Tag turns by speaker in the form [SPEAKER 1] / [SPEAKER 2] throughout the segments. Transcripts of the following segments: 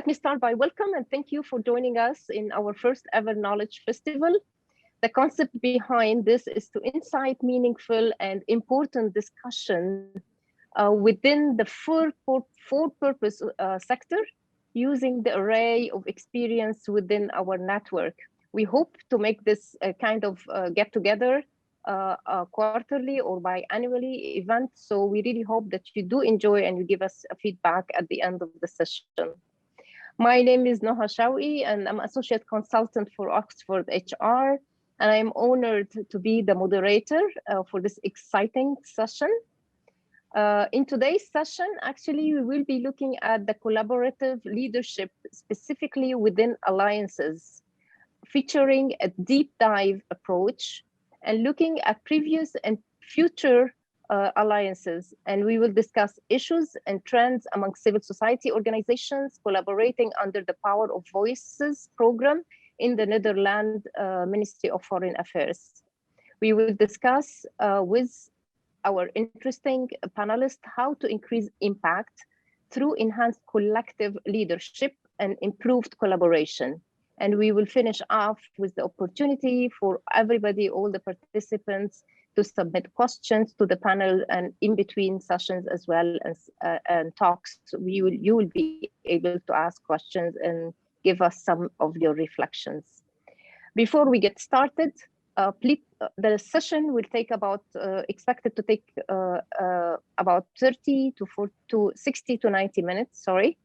[SPEAKER 1] Let me start by welcome and thank you for joining us in our first ever Knowledge Festival. The concept behind this is to incite meaningful and important discussion within the for-purpose sector, using the array of experience within our network. We hope to make this a kind of get-together quarterly or biannually event. So we really hope that you do enjoy and you give us a feedback at the end of the session. My name is Noha Shawi and I'm Associate Consultant for Oxford HR. And I'm honored to be the moderator for this exciting session. In today's session, actually, we will be looking at the collaborative leadership, specifically within alliances, featuring a deep dive approach and looking at previous and future alliances. And we will discuss issues and trends among civil society organizations collaborating under the Power of Voices program in the Netherlands Ministry of Foreign Affairs. We will discuss with our interesting panelists how to increase impact through enhanced collective leadership and improved collaboration. And we will finish off with the opportunity for everybody, all the participants, to submit questions to the panel, and in between sessions as well as and talks, you will be able to ask questions and give us some of your reflections. Before we get started, please, the session will take about, expected to take about 30 to 60 to 90 minutes, sorry.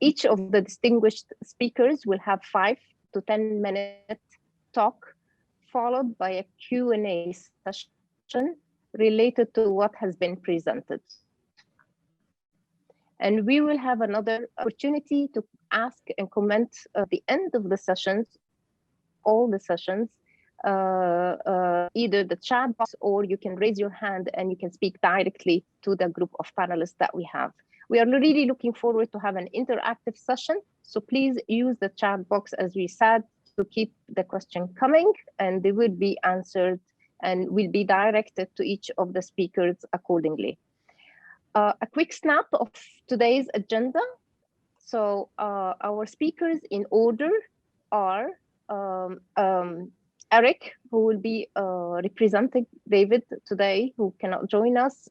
[SPEAKER 1] Each of the distinguished speakers will have 5 to 10 minute talk, followed by a Q&A session related to what has been presented. And we will have another opportunity to ask and comment at the end of the sessions, all the sessions, either the chat box or you can raise your hand and you can speak directly to the group of panelists that we have. We are really looking forward to have an interactive session. So please use the chat box, as we said, to keep the question coming, and they will be answered and will be directed to each of the speakers accordingly. A quick snap of today's agenda. So our speakers in order are Eric, who will be representing David today, who cannot join us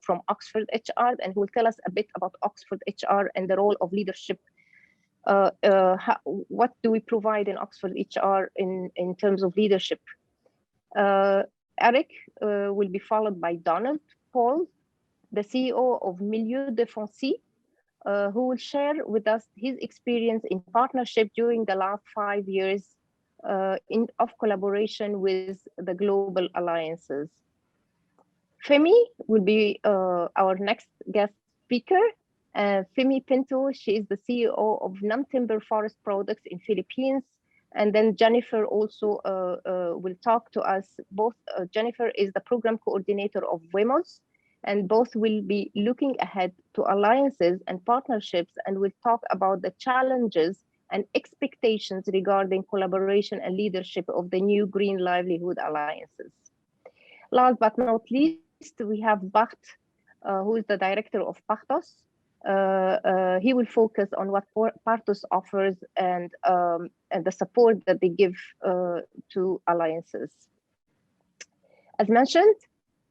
[SPEAKER 1] from Oxford HR, and who will tell us a bit about Oxford HR and the role of leadership. What do we provide in Oxford HR in terms of leadership? Eric will be followed by Donald Paul, the CEO of Milieudefensie, who will share with us his experience in partnership during the last 5 years of collaboration with the global alliances. Femy will be our next guest speaker. Femy Pinto, she is the CEO of non-timber forest products in Philippines. And then Jennifer also will talk to us. Both Jennifer is the program coordinator of WEMOS, and both will be looking ahead to alliances and partnerships, and will talk about the challenges and expectations regarding collaboration and leadership of the new Green Livelihood Alliances. Last but not least, we have Bart, who is the director of Partos. He will focus on what Partos offers and the support that they give to alliances. As mentioned,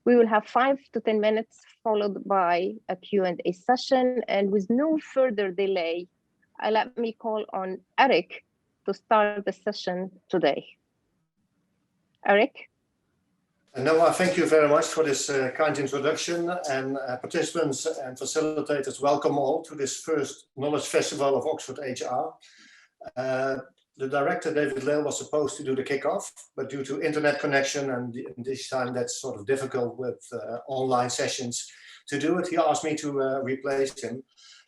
[SPEAKER 1] we will have 5 to 10 minutes followed by a Q&A session, and with no further delay, let me call on Eric to start the session today. Eric?
[SPEAKER 2] Noah, thank you very much for this kind introduction, and participants and facilitators, welcome all to this first Knowledge Festival of Oxford HR. The director, David Lale, was supposed to do the kickoff, but due to internet connection, and this time that's sort of difficult with online sessions to do it, he asked me to replace him.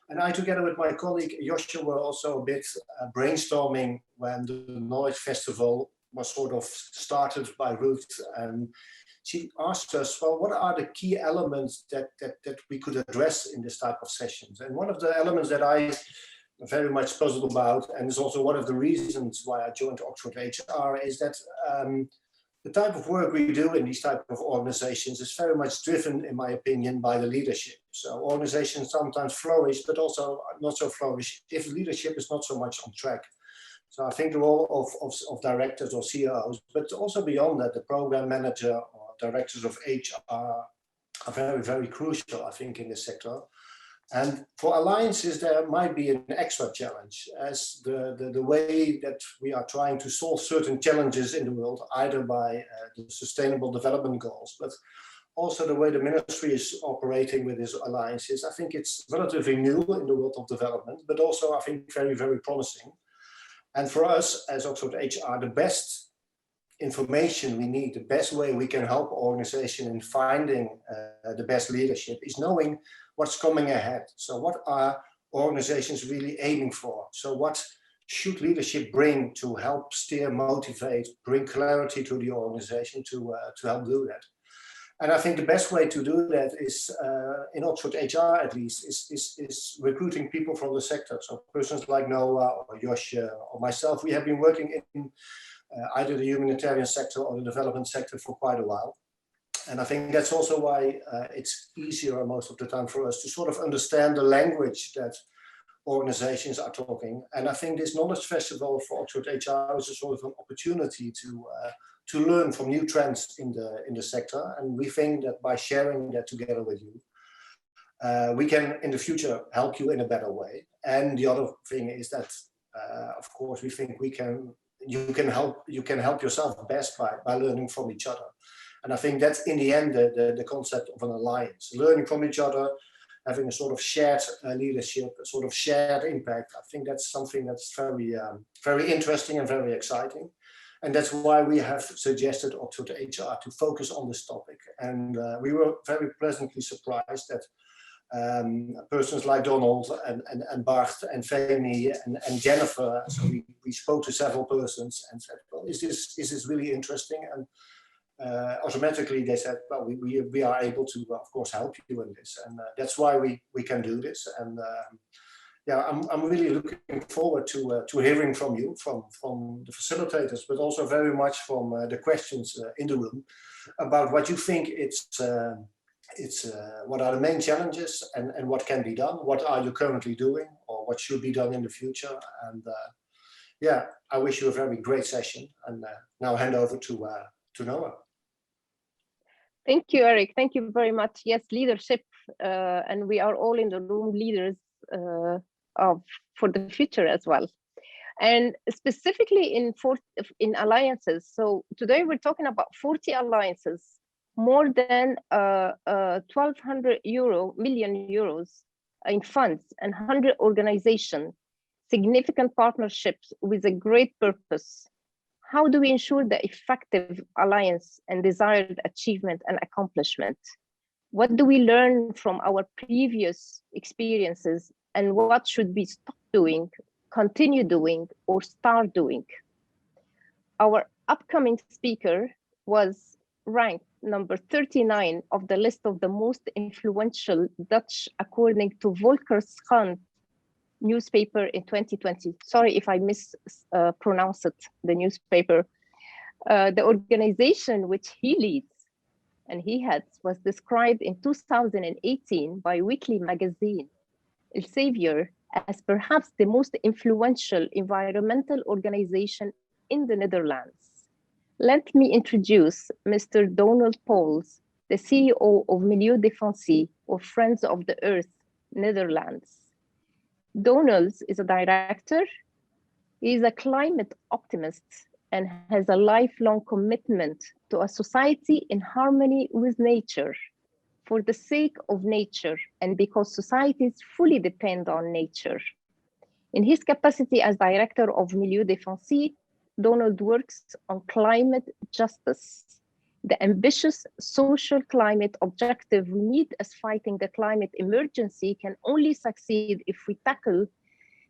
[SPEAKER 2] And I, together with my colleague Joshua, were also a bit brainstorming when the Knowledge Festival was sort of started by Ruth, and she asked us, well, what are the key elements that we could address in this type of sessions? And one of the elements that I very much puzzled about, and is also one of the reasons why I joined Oxford HR, is that the type of work we do in these type of organizations is very much driven, in my opinion, by the leadership. So organizations sometimes flourish, but also not so flourish if leadership is not so much on track. So I think the role of directors or CEOs, but also beyond that, the program manager or directors of HR are very, very crucial, I think, in this sector. And for alliances, there might be an extra challenge, as the way that we are trying to solve certain challenges in the world, either by the Sustainable Development Goals, but also the way the ministry is operating with these alliances. I think it's relatively new in the world of development, but also I think very, very promising. And for us as Oxford HR, the best information we need, the best way we can help organization in finding the best leadership is knowing what's coming ahead. So what are organizations really aiming for? So what should leadership bring to help steer, motivate, bring clarity to the organization to help do that? And I think the best way to do that is, in Oxford HR at least, is recruiting people from the sector. So persons like Noah or Josh or myself, we have been working in either the humanitarian sector or the development sector for quite a while. And I think that's also why it's easier most of the time for us to sort of understand the language that organizations are talking. And I think this knowledge festival for Oxford HR is a sort of an opportunity to learn from new trends in the sector. And we think that by sharing that together with you, we can in the future help you in a better way. And the other thing is that, of course, we think you can help yourself best by learning from each other. And I think that's in the end the concept of an alliance, learning from each other, having a sort of shared leadership, a sort of shared impact. I think that's something that's very, very interesting and very exciting. And that's why we have suggested Oxford HR to focus on this topic. And we were very pleasantly surprised that persons like Donald and Bart and Femy and Jennifer, so we spoke to several persons and said, well, is this really interesting? And automatically they said, well, we are able to, of course, help you in this. And that's why we can do this. And yeah, I'm really looking forward to hearing from you, from the facilitators, but also very much from the questions in the room about what you think what are the main challenges and what can be done, what are you currently doing, or what should be done in the future. And yeah, I wish you a very great session. And now hand over to Noah.
[SPEAKER 1] Thank you, Eric. Thank you very much. Yes, leadership, and we are all in the room leaders for the future as well. And specifically in alliances. So today we're talking about 40 alliances, more than 1,200 million euros in funds, and 100 organizations, significant partnerships with a great purpose. How do we ensure the effective alliance and desired achievement and accomplishment? What do we learn from our previous experiences, and what should we stop doing, continue doing, or start doing? Our upcoming speaker was ranked number 39 of the list of the most influential Dutch, according to Volkskrant newspaper in 2020. Sorry if I mispronounced the newspaper. The organization which he leads and he heads was described in 2018 by Weekly Magazine, Elsevier, as perhaps the most influential environmental organization in the Netherlands. Let me introduce Mr. Donald Pauls, the CEO of Milieudefensie, or Friends of the Earth, Netherlands. Donald is a director. He is a climate optimist and has a lifelong commitment to a society in harmony with nature, for the sake of nature and because societies fully depend on nature. In his capacity as director of Milieudefensie, Donald works on climate justice, the ambitious social climate objective we need as fighting the climate emergency can only succeed if we tackle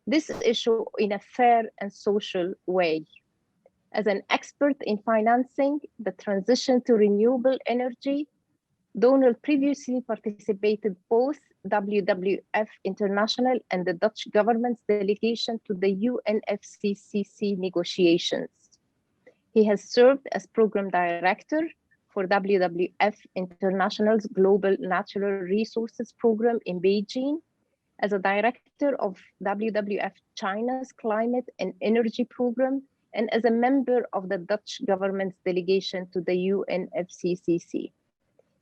[SPEAKER 1] this issue in a fair and social way. As an expert in financing the transition to renewable energy, Donald previously participated both WWF International and the Dutch government's delegation to the UNFCCC negotiations. He has served as Program Director for WWF International's Global Natural Resources Program in Beijing, as a Director of WWF China's Climate and Energy Program, and as a member of the Dutch government's delegation to the UNFCCC.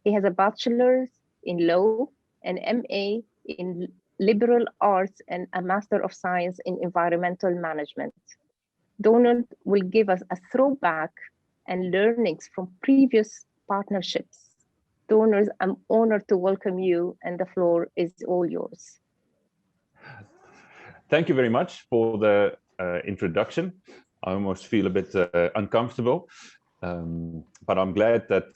[SPEAKER 1] He has a bachelor's in law, an MA in liberal arts, and a Master of Science in Environmental Management. Donald will give us a throwback and learnings from previous partnerships. Donors, I'm honored to welcome you, and the floor is all yours.
[SPEAKER 3] Thank you very much for the introduction. I almost feel a bit uncomfortable, but I'm glad that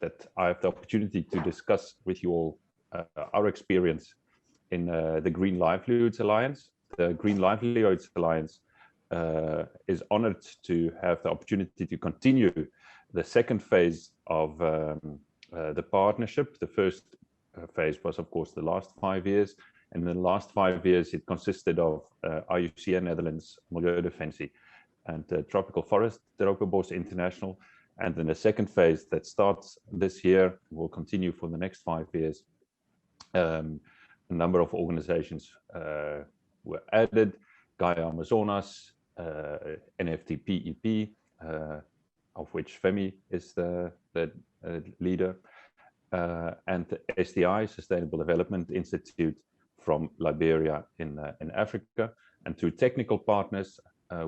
[SPEAKER 3] that I have the opportunity to discuss with you all our experience in the Green Livelihoods Alliance. The Green Livelihoods Alliance is honored to have the opportunity to continue the second phase of the partnership. The first phase was, of course, the last 5 years. And in the last 5 years, it consisted of IUCN Netherlands, Milieudefensie, and Tropical Forest, Tropenbos International. And then the second phase that starts this year will continue for the next 5 years. A number of organizations were added: Gaia Amazonas, Ndfpep, of which Femy is the leader, and the SDI, Sustainable Development Institute, from Liberia in Africa, and two technical partners,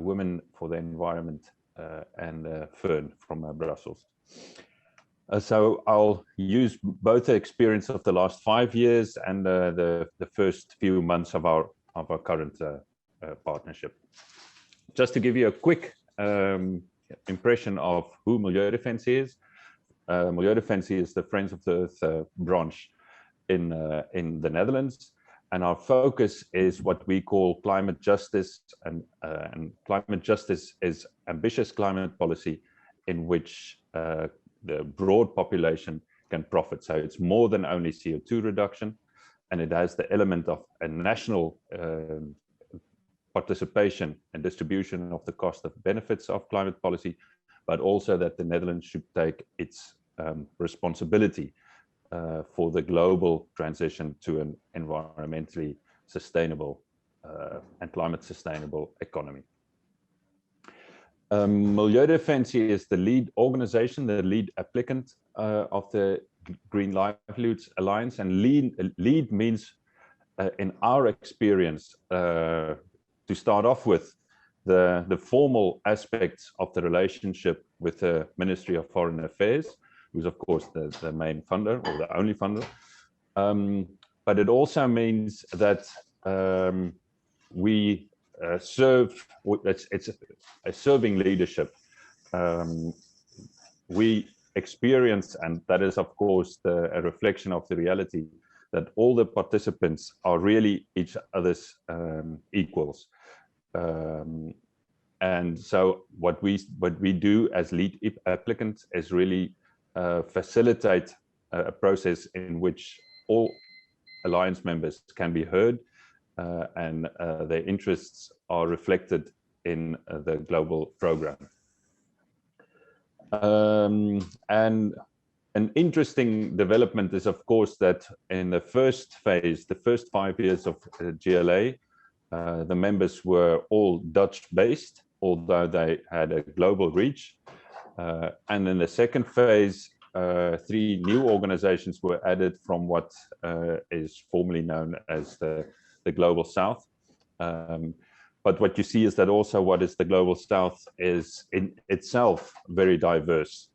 [SPEAKER 3] Women for the Environment and Fern from Brussels. So I'll use both the experience of the last 5 years and the first few months of our current partnership. Just to give you a quick impression of who Milieudefensie is. Milieudefensie is the Friends of the Earth branch in the Netherlands. And our focus is what we call climate justice, and climate justice is ambitious climate policy in which the broad population can profit. So it's more than only CO2 reduction, and it has the element of a national participation and distribution of the cost of benefits of climate policy, but also that the Netherlands should take its responsibility for the global transition to an environmentally sustainable and climate sustainable economy. Milieudefensie is the lead organization, the lead applicant of the Green Livelihoods Alliance, and lead means, in our experience, to start off with, the formal aspects of the relationship with the Ministry of Foreign Affairs, who's of course the main funder or the only funder. But it also means that we serve, it's a serving leadership. We experience, and that is of course a reflection of the reality, that all the participants are really each other's equals. And so what we do as lead applicants is really facilitate a process in which all alliance members can be heard and their interests are reflected in the global program. And an interesting development is, of course, that in the first phase, the first 5 years of GLA, the members were all Dutch-based, although they had a global reach. And in the second phase, 3 new organizations were added from what is formerly known as the Global South. But what you see is that also what is the Global South is in itself very diverse.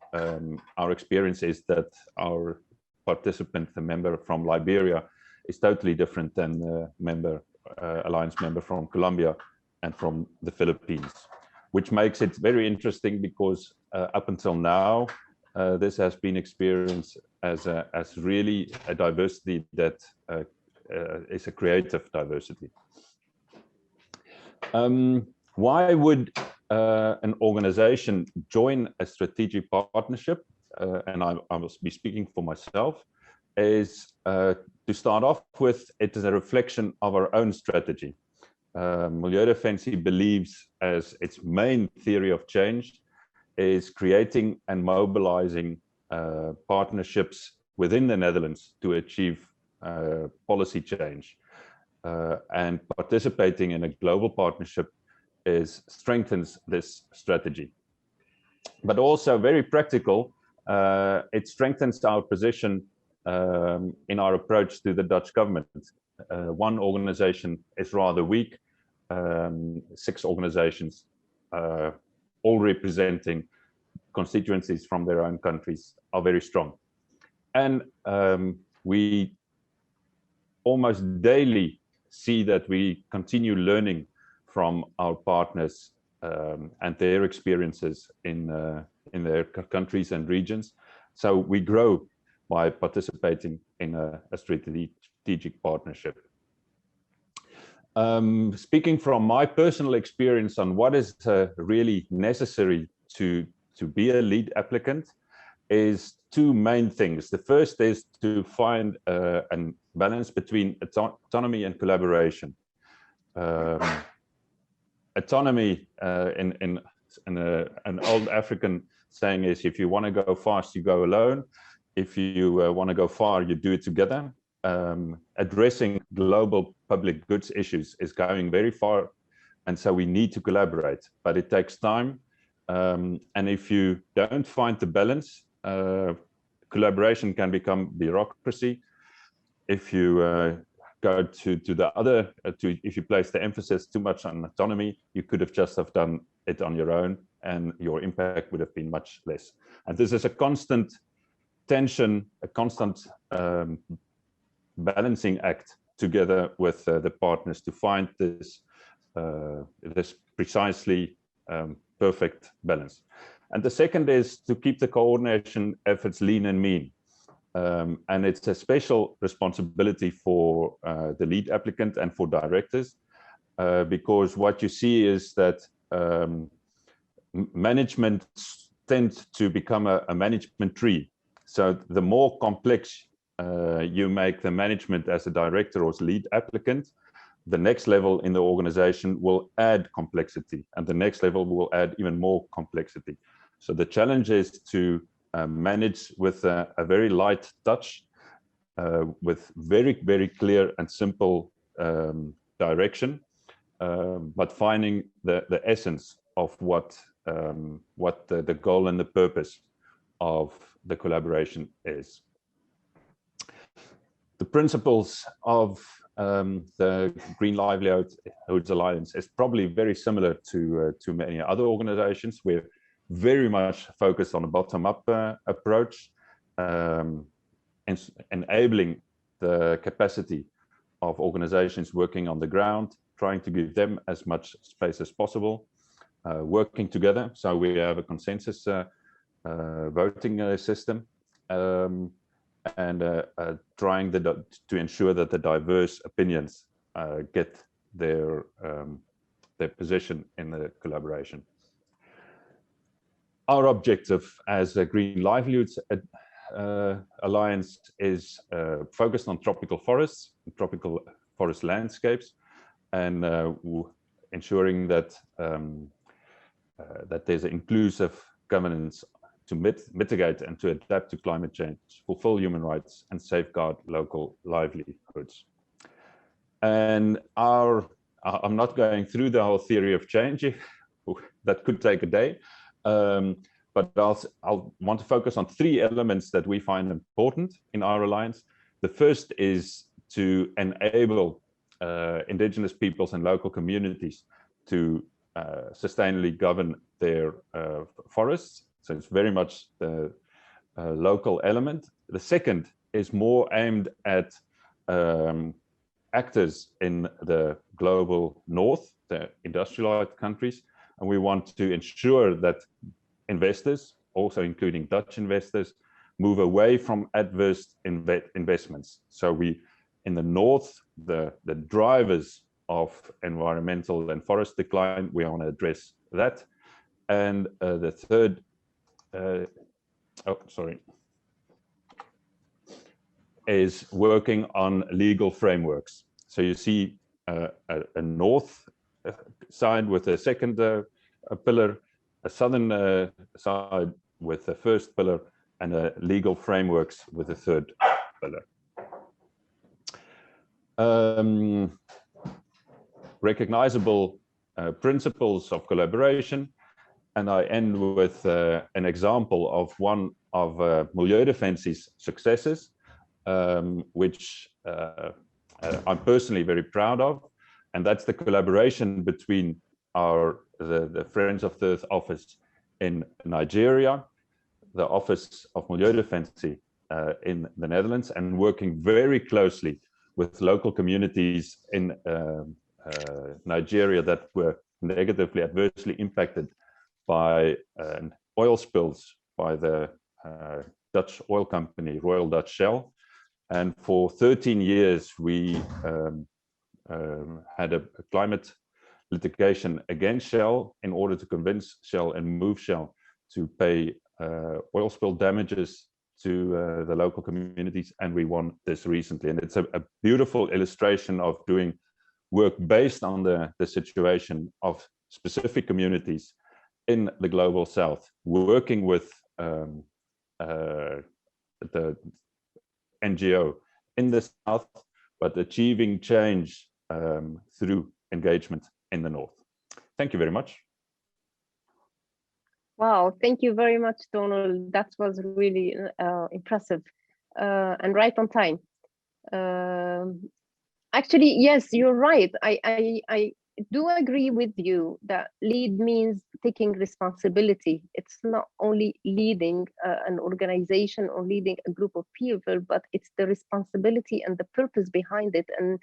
[SPEAKER 3] Our experience is that our participant, the member from Liberia, is totally different than the alliance member from Colombia and from the Philippines, which makes it very interesting because up until now, this has been experienced as really a diversity that is a creative diversity. Why would an organization join a strategic partnership? And I must be speaking for myself, is to start off with, it is a reflection of our own strategy. Milieudefensie believes as its main theory of change is creating and mobilizing partnerships within the Netherlands to achieve policy change. And participating in a global partnership strengthens this strategy. But also very practical, it strengthens our position in our approach to the Dutch government. One organization is rather weak, 6 organizations all representing constituencies from their own countries are very strong. And we almost daily see that we continue learning from our partners and their experiences in their countries and regions. So we grow by participating in a strategic partnership. Speaking from my personal experience on what is really necessary to be a lead applicant is 2 main things. The first is to find a balance between autonomy and collaboration. Autonomy in an old African saying is, if you want to go fast, you go alone. If you want to go far, you do it together. Addressing global public goods issues is going very far, and so we need to collaborate, but it takes time. And if you don't find the balance, collaboration can become bureaucracy. If you go to the other, if you place the emphasis too much on autonomy, you could have just have done it on your own, and your impact would have been much less. And this is a constant tension, a constant balancing act together with the partners to find this precisely perfect balance. And the second is to keep the coordination efforts lean and mean. And it's a special responsibility for the lead applicant and for directors, because what you see is that management tends to become a management tree. So the more complex you make the management as a director or as lead applicant, the next level in the organization will add complexity, and the next level will add even more complexity. So the challenge is to manage with a very light touch, with very, very clear and simple direction, but finding the essence of what the goal and the purpose of the collaboration is. The principles of the Green Livelihoods Alliance is probably very similar to many other organizations. We're very much focused on a bottom-up approach, enabling the capacity of organizations working on the ground, trying to give them as much space as possible, working together. So we have a consensus voting system, and trying to ensure that the diverse opinions get their position in the collaboration. Our objective as a Green Livelihoods Alliance is focused on tropical forests, tropical forest landscapes, and ensuring that that there's an inclusive governance to mitigate and to adapt to climate change, fulfill human rights, and safeguard local livelihoods. And I'm not going through the whole theory of change, that could take a day, but I'll want to focus on 3 elements that we find important in our alliance. The first is to enable indigenous peoples and local communities to sustainably govern their forests. So it's very much the local element. The second is more aimed at actors in the global north, the industrialized countries, and we want to ensure that investors, also including Dutch investors, move away from adverse investments. So we, in the north, the drivers of environmental and forest decline, we want to address that. And the third, is working on legal frameworks. So you see a north side with a second pillar, southern side with the first pillar and legal frameworks with the third pillar. Recognizable principles of collaboration, and I end with an example of one of Milieudefensie's successes, which I'm personally very proud of, and that's the collaboration between the Friends of the Earth office in Nigeria, the office of Milieudefensie in the Netherlands, and working very closely with local communities in Nigeria that were negatively, adversely impacted by oil spills by the Dutch oil company, Royal Dutch Shell. And for 13 years, we had a climate litigation against Shell in order to convince Shell and move Shell to pay oil spill damages to the local communities, and we won this recently. And it's a beautiful illustration of doing work based on the situation of specific communities in the global south, working with the NGO in the south, but achieving change through engagement in the north. Thank you very much.
[SPEAKER 1] Wow, thank you very much, Donald. That was really impressive and right on time. Actually, yes, you're right. I do agree with you that lead means taking responsibility. It's not only leading an organization or leading a group of people, but it's the responsibility and the purpose behind it. And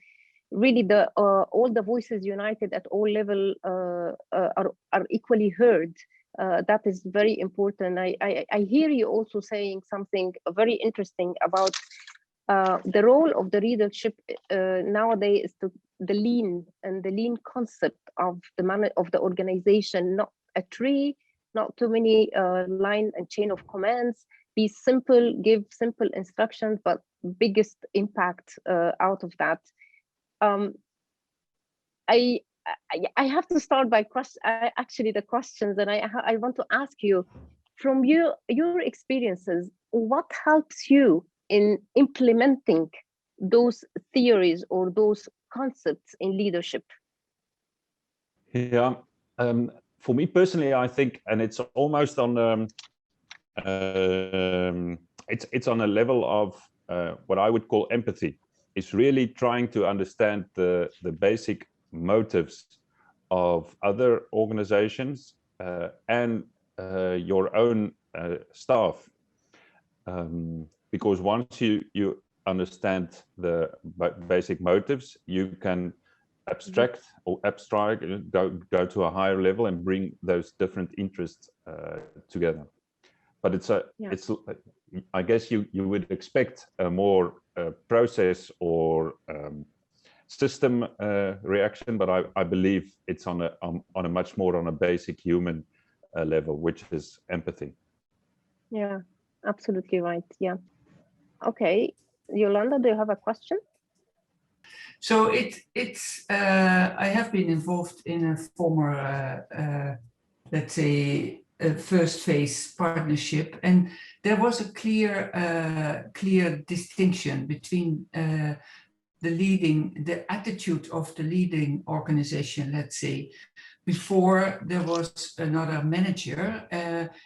[SPEAKER 1] really, all the voices united at all levels are equally heard. That is very important. I hear you also saying something very interesting about the role of the leadership nowadays is the lean concept of the organization, not a tree, not too many line and chain of commands. Be simple, give simple instructions, but biggest impact out of that. I have to start by the questions, and I want to ask you, from your experiences, what helps you in implementing those theories or those concepts in leadership?
[SPEAKER 3] Yeah, for me personally, I think, and it's almost on it's on a level of what I would call empathy. It's really trying to understand the basic motives of other organizations and your own staff, because once you understand the basic motives, you can abstract or go to a higher level and bring those different interests together. But it's I guess you would expect a more process or system reaction, but I believe it's on a much more on a basic human level, which is empathy.
[SPEAKER 1] Yeah, absolutely right. Yeah. Okay, Yolanda, do you have a question?
[SPEAKER 4] So it's I have been involved in a former let's say a first phase partnership, and there was a clear distinction between the attitude of the leading organization, let's say, before there was another manager.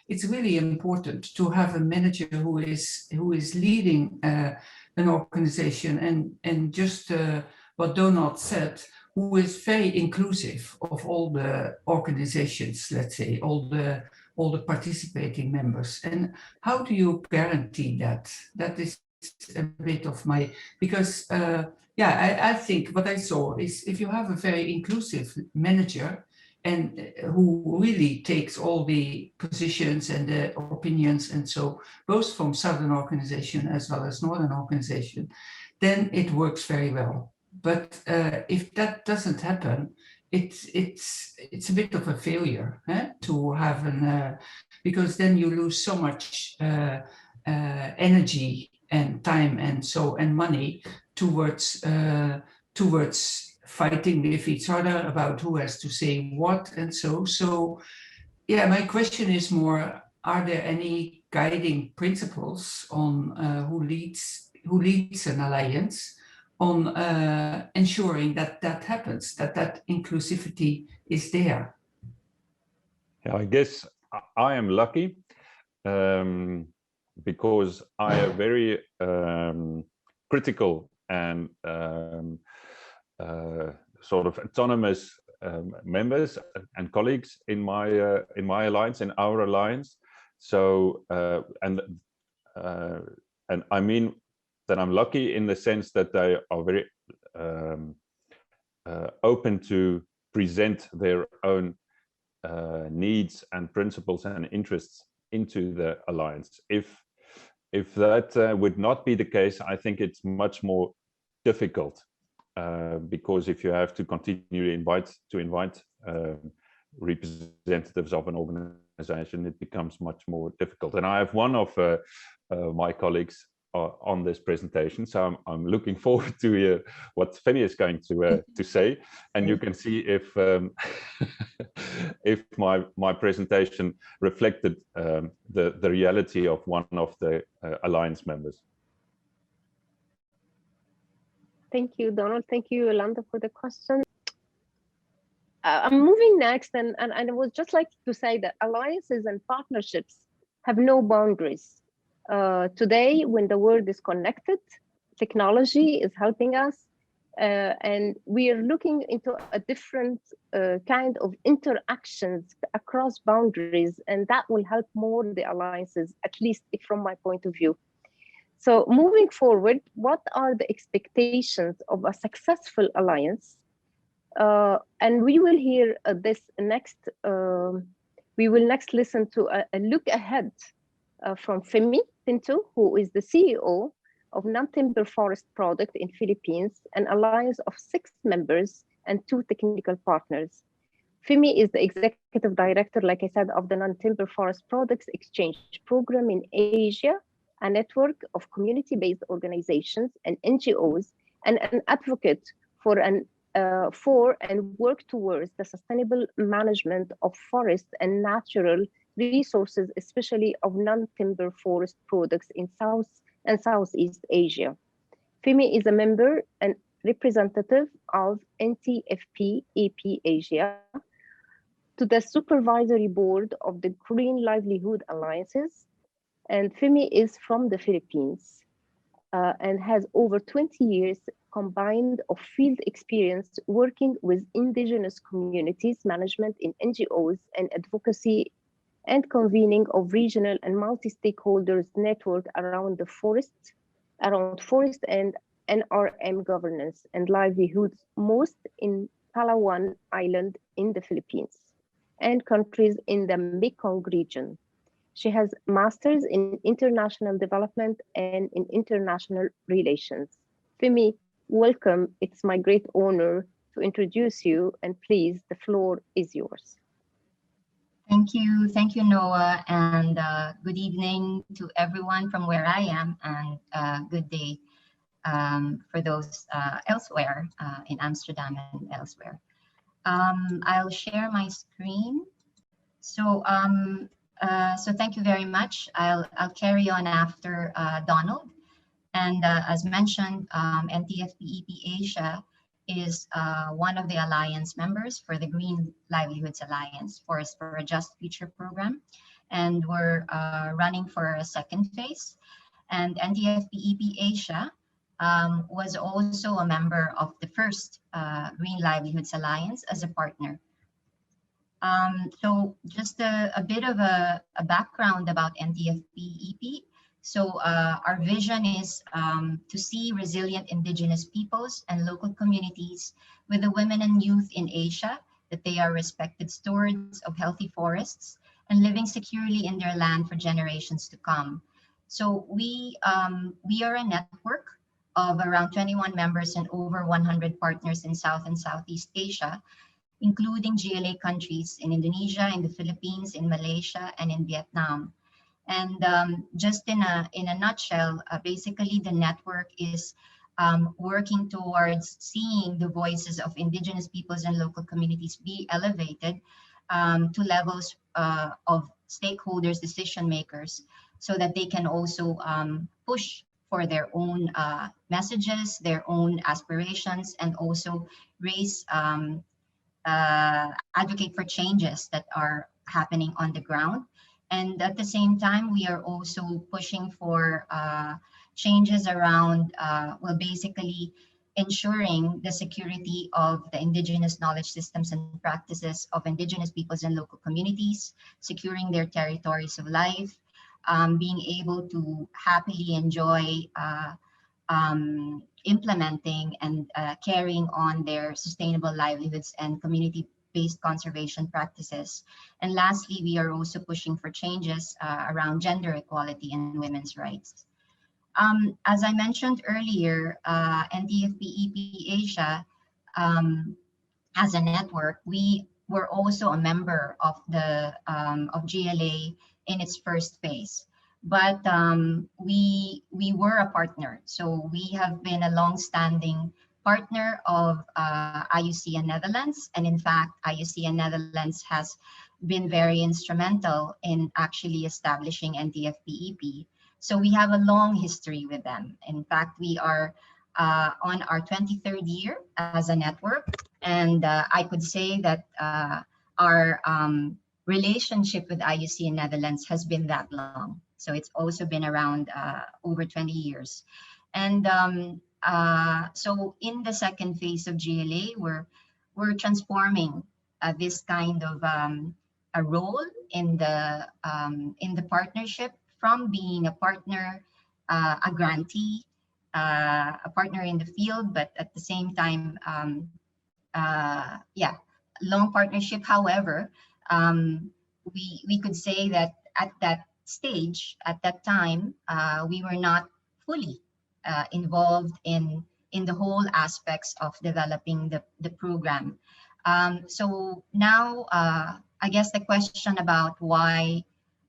[SPEAKER 4] It's really important to have a manager who is leading an organization, and just what Donald said, who is very inclusive of all the organizations, let's say, all the participating members. And how do you guarantee that? That is a bit of my, because I think what I saw is if you have a very inclusive manager and who really takes all the positions and the opinions, and so both from Southern organization as well as Northern organization, then it works very well. But if that doesn't happen, it's a bit of a failure to have because then you lose so much energy and time and money towards fighting with each other about who has to say what, and so Yeah, my question is more, are there any guiding principles on who leads an alliance on ensuring that that happens, that inclusivity is there?
[SPEAKER 3] Yeah, I guess I am lucky because I am very critical and sort of autonomous members and colleagues in my alliance, in our alliance. So and I mean that I'm lucky in the sense that they are very open to present their own needs and principles and interests into the alliance. If that would not be the case, I think it's much more difficult because if you have to continue to invite representatives of an organization, it becomes much more difficult. And I have one of my colleagues on this presentation, so I'm looking forward to hear what Femy is going to say, and you can see if if my presentation reflected the reality of one of the alliance members.
[SPEAKER 1] Thank you, Donald. Thank you, Yolanda, for the question. I'm moving next, and I would just like to say that alliances and partnerships have no boundaries. Today, when the world is connected, technology is helping us, and we are looking into a different kind of interactions across boundaries, and that will help more the alliances, at least from my point of view. So moving forward, what are the expectations of a successful alliance? And we will hear this next, we will next listen to a look ahead from Femy, Pinto, who is the CEO of non-timber forest product in Philippines, an alliance of 6 members and 2 technical partners. Femy is the executive director, like I said, of the non-timber forest products exchange program in Asia, a network of community-based organizations and NGOs, and an advocate for and work towards the sustainable management of forests and natural resources, especially of non-timber forest products in South and Southeast Asia. Femy is a member and representative of Ndfpep EP Asia, to the supervisory board of the Green Livelihood Alliances, and Femy is from the Philippines and has over 20 years combined of field experience working with indigenous communities, management in NGOs, and advocacy and convening of regional and multi-stakeholders network around forest and NRM governance and livelihoods, most in Palawan Island in the Philippines and countries in the Mekong region. She has masters in international development and in international relations. Femy, welcome. It's my great honor to introduce you, and please, the floor is yours.
[SPEAKER 5] Thank you, Noah, and good evening to everyone from where I am, and good day for those elsewhere in Amsterdam and elsewhere. I'll share my screen. So thank you very much. I'll carry on after Donald. And as mentioned, Ndfpep Asia is one of the alliance members for the Green Livelihoods Alliance Forest for a Just Future program. And we're running for a 2nd phase. And Ndfpep Asia was also a member of the first Green Livelihoods Alliance as a partner. So just a bit of a background about Ndfpep. So our vision is to see resilient indigenous peoples and local communities with the women and youth in Asia, that they are respected stewards of healthy forests and living securely in their land for generations to come. So we are a network of around 21 members and over 100 partners in South and Southeast Asia, including GLA countries in Indonesia, in the Philippines, in Malaysia, and in Vietnam. And just in a nutshell, basically the network is working towards seeing the voices of indigenous peoples and local communities be elevated to levels of stakeholders, decision makers, so that they can also push for their own messages, their own aspirations, and also raise, advocate for changes that are happening on the ground. And at the same time, we are also pushing for changes around, well, basically ensuring the security of the indigenous knowledge systems and practices of indigenous peoples and local communities, securing their territories of life, being able to happily enjoy implementing and carrying on their sustainable livelihoods and community-based conservation practices. And lastly, we are also pushing for changes around gender equality and women's rights. As I mentioned earlier, Ndfpep Asia, as a network, we were also a member of the of GLA in its first phase. But we were a partner, so we have been a long-standing partner of IUC and Netherlands, and in fact, IUC and Netherlands has been very instrumental in actually establishing Ndfpep. So we have a long history with them. In fact, we are on our 23rd year as a network, and I could say that our relationship with IUC in Netherlands has been that long. So it's also been around over 20 years. And so in the second phase of GLA, we're transforming this kind of a role in the partnership from being a partner, a grantee, a partner in the field, but at the same time, yeah, long partnership. However, we could say that at that stage, at that time, we were not fully involved in the whole aspects of developing the program. So now, I guess the question about why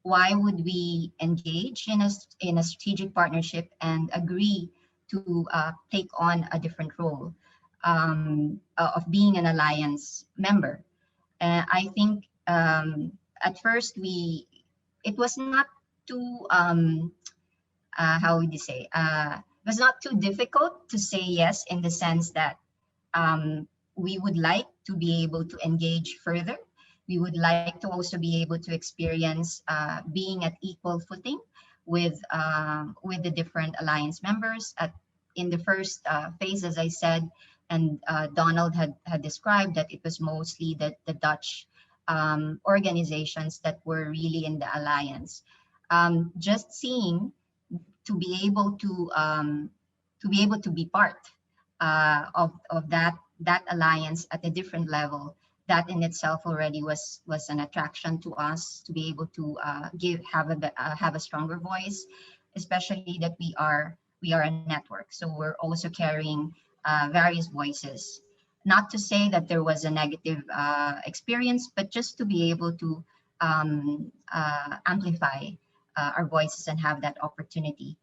[SPEAKER 5] would we engage in a strategic partnership and agree to take on a different role of being an alliance member? I think at first it was not too how would you say, it was not too difficult to say yes, in the sense that we would like to be able to engage further. We would like to also be able to experience being at equal footing with the different alliance members. In the first phase, as I said, and Donald had described, that it was mostly the Dutch organizations that were really in the alliance. Just seeing to be able to be part of that alliance at a different level, that in itself already was an attraction to us, to be able to have a stronger voice, especially that we are a network. So we're also carrying various voices. Not to say that there was a negative experience, but just to be able to amplify our voices and have that opportunity.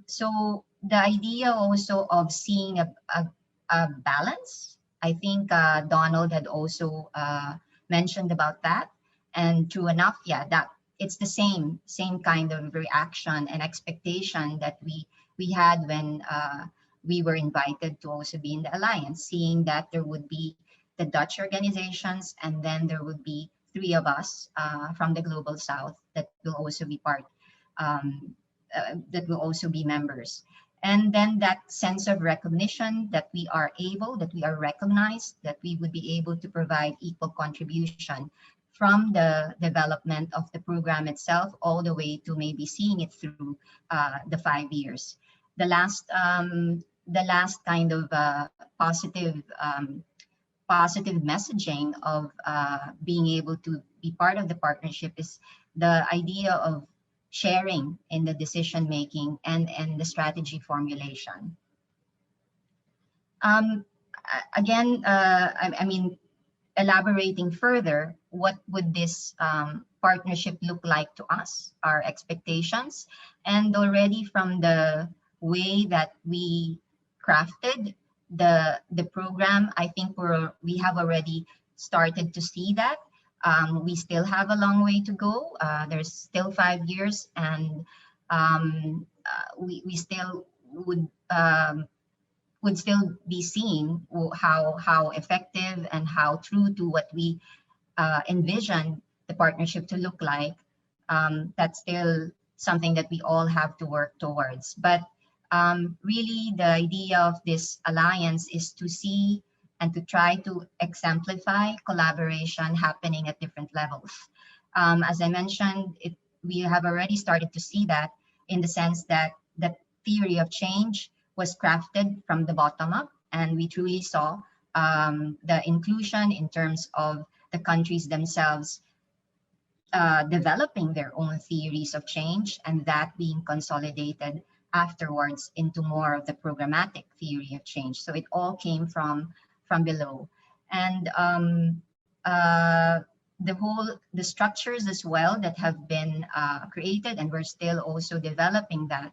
[SPEAKER 5] So the idea also of seeing a balance, I think Donald had also mentioned about that. And true enough, yeah, that it's the same kind of reaction and expectation that we had when we were invited to also be in the alliance, seeing that there would be the Dutch organizations, and then there would be 3 of us from the Global South that will also be part, that will also be members. And then that sense of recognition that we are recognized, that we would be able to provide equal contribution from the development of the program itself all the way to maybe seeing it through the 5 years. The last kind of positive messaging of being able to be part of the partnership is the idea of sharing in the decision making and the strategy formulation. Again, I mean, elaborating further, what would this partnership look like to us, our expectations, and already from the way that we crafted the program, I think we have already started to see that. We still have a long way to go. There's still 5 years, and we still would still be seeing how effective and how true to what we envision the partnership to look like. That's still something that we all have to work towards. But really, the idea of this alliance is to see and to try to exemplify collaboration happening at different levels. As I mentioned, we have already started to see that, in the sense that the theory of change was crafted from the bottom up, and we truly saw the inclusion in terms of the countries themselves developing their own theories of change, and that being consolidated afterwards into more of the programmatic theory of change. So it all came from below. And the structures as well that have been created, and we're still also developing that,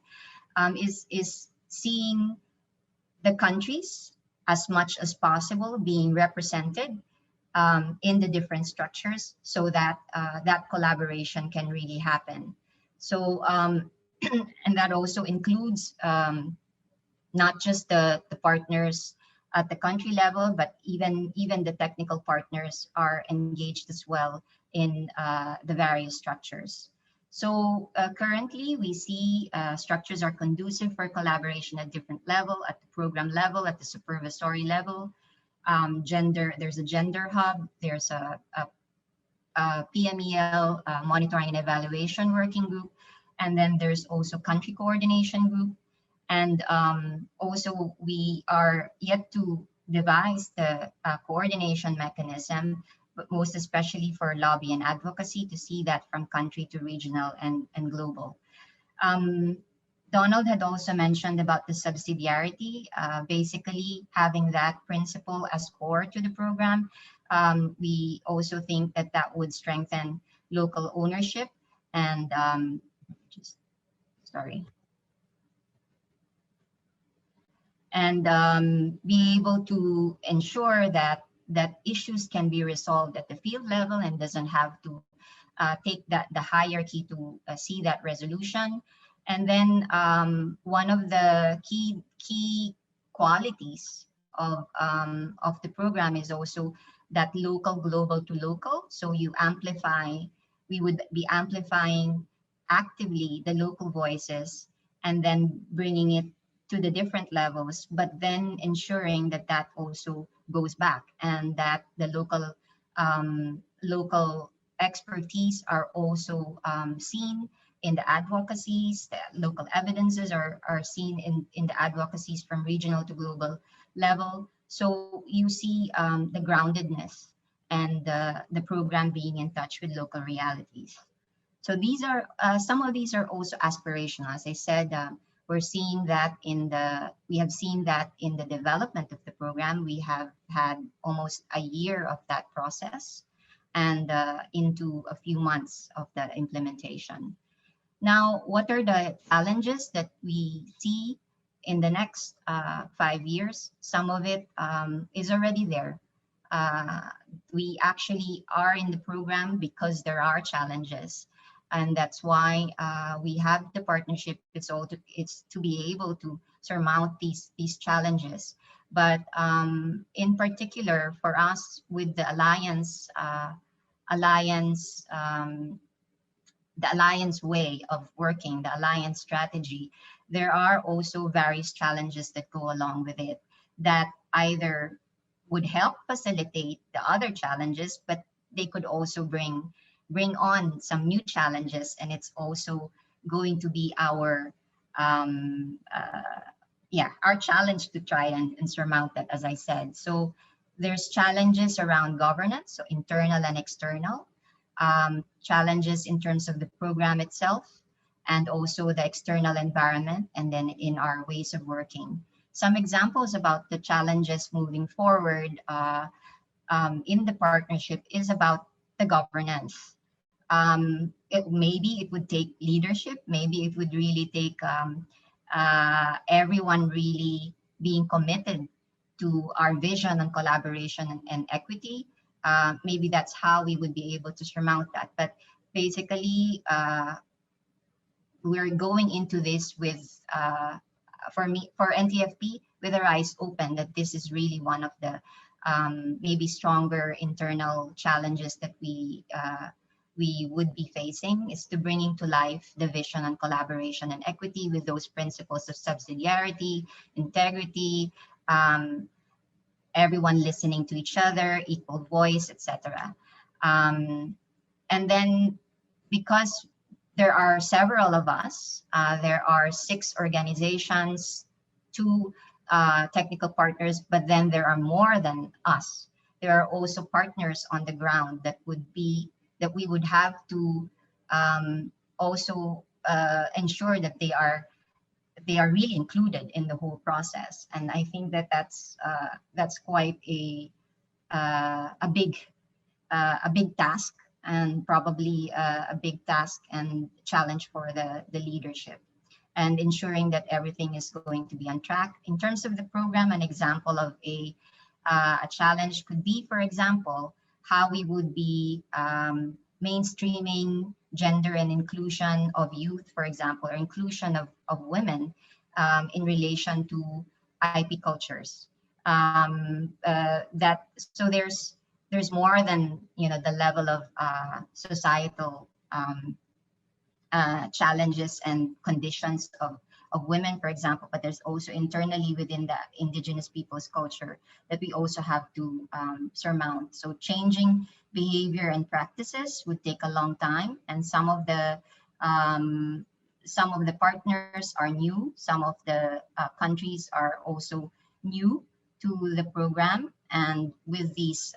[SPEAKER 5] is seeing the countries as much as possible being represented in the different structures, so that that collaboration can really happen. So and that also includes not just the partners at the country level, but even the technical partners are engaged as well in the various structures. So currently we see structures are conducive for collaboration at different level, at the program level, at the supervisory level. There's a gender hub, there's a PMEL, monitoring and evaluation working group, and then there's also country coordination group. And also we are yet to devise the coordination mechanism, but most especially for lobby and advocacy, to see that from country to regional and global. Donald had also mentioned about the subsidiarity, basically having that principle as core to the program. We also think that that would strengthen local ownership and and be able to ensure that issues can be resolved at the field level and doesn't have to take the hierarchy to see that resolution. And then one of the key qualities of the program is also that local, global to local. So we would be amplifying actively the local voices and then bringing it to the different levels, but then ensuring that that also goes back, and that the local expertise are also seen in the advocacies. The local evidences are seen in the advocacies from regional to global level. So you see the groundedness and the program being in touch with local realities. So these are some of these are also aspirational. As I said, we're seeing that we have seen that in the development of the program. We have had almost a year of that process, and into a few months of the implementation. Now, what are the challenges that we see in the next 5 years? Some of it is already there. We actually are in the program because there are challenges. And that's why we have the partnership. It's to be able to surmount these challenges. But in particular, for us with the alliance way of working, the alliance strategy, there are also various challenges that go along with it that either would help facilitate the other challenges, but they could also bring on some new challenges, and it's also going to be our challenge to try and surmount that, as I said. So there's challenges around governance, so internal and external, challenges in terms of the program itself, and also the external environment, and then in our ways of working. Some examples about the challenges moving forward in the partnership is about the governance. Maybe it would take leadership. Maybe it would really take everyone really being committed to our vision on collaboration and equity. maybe that's how we would be able to surmount that. But basically, we're going into this with, for NTFP, with our eyes open, that this is really one of the maybe stronger internal challenges that we would be facing, is to bringing to life the vision on collaboration and equity with those principles of subsidiarity, integrity, everyone listening to each other, equal voice, etc. And then, because there are several of us, there are 6 organizations, 2 technical partners, but then there are more than us. There are also partners on the ground that we would have to also ensure that they are really included in the whole process. And I think that that's quite a big task, and probably a big task and challenge for the leadership, and ensuring that everything is going to be on track. In terms of the program, an example of a challenge could be, for example, how we would be mainstreaming gender and inclusion of youth, for example, or inclusion of women in relation to IP cultures. So there's more than, the level of societal challenges and conditions of women, for example, but there's also internally within the indigenous people's culture that we also have to surmount. So changing behavior and practices would take a long time, and some of the partners are new, some of the countries are also new to the program, and with these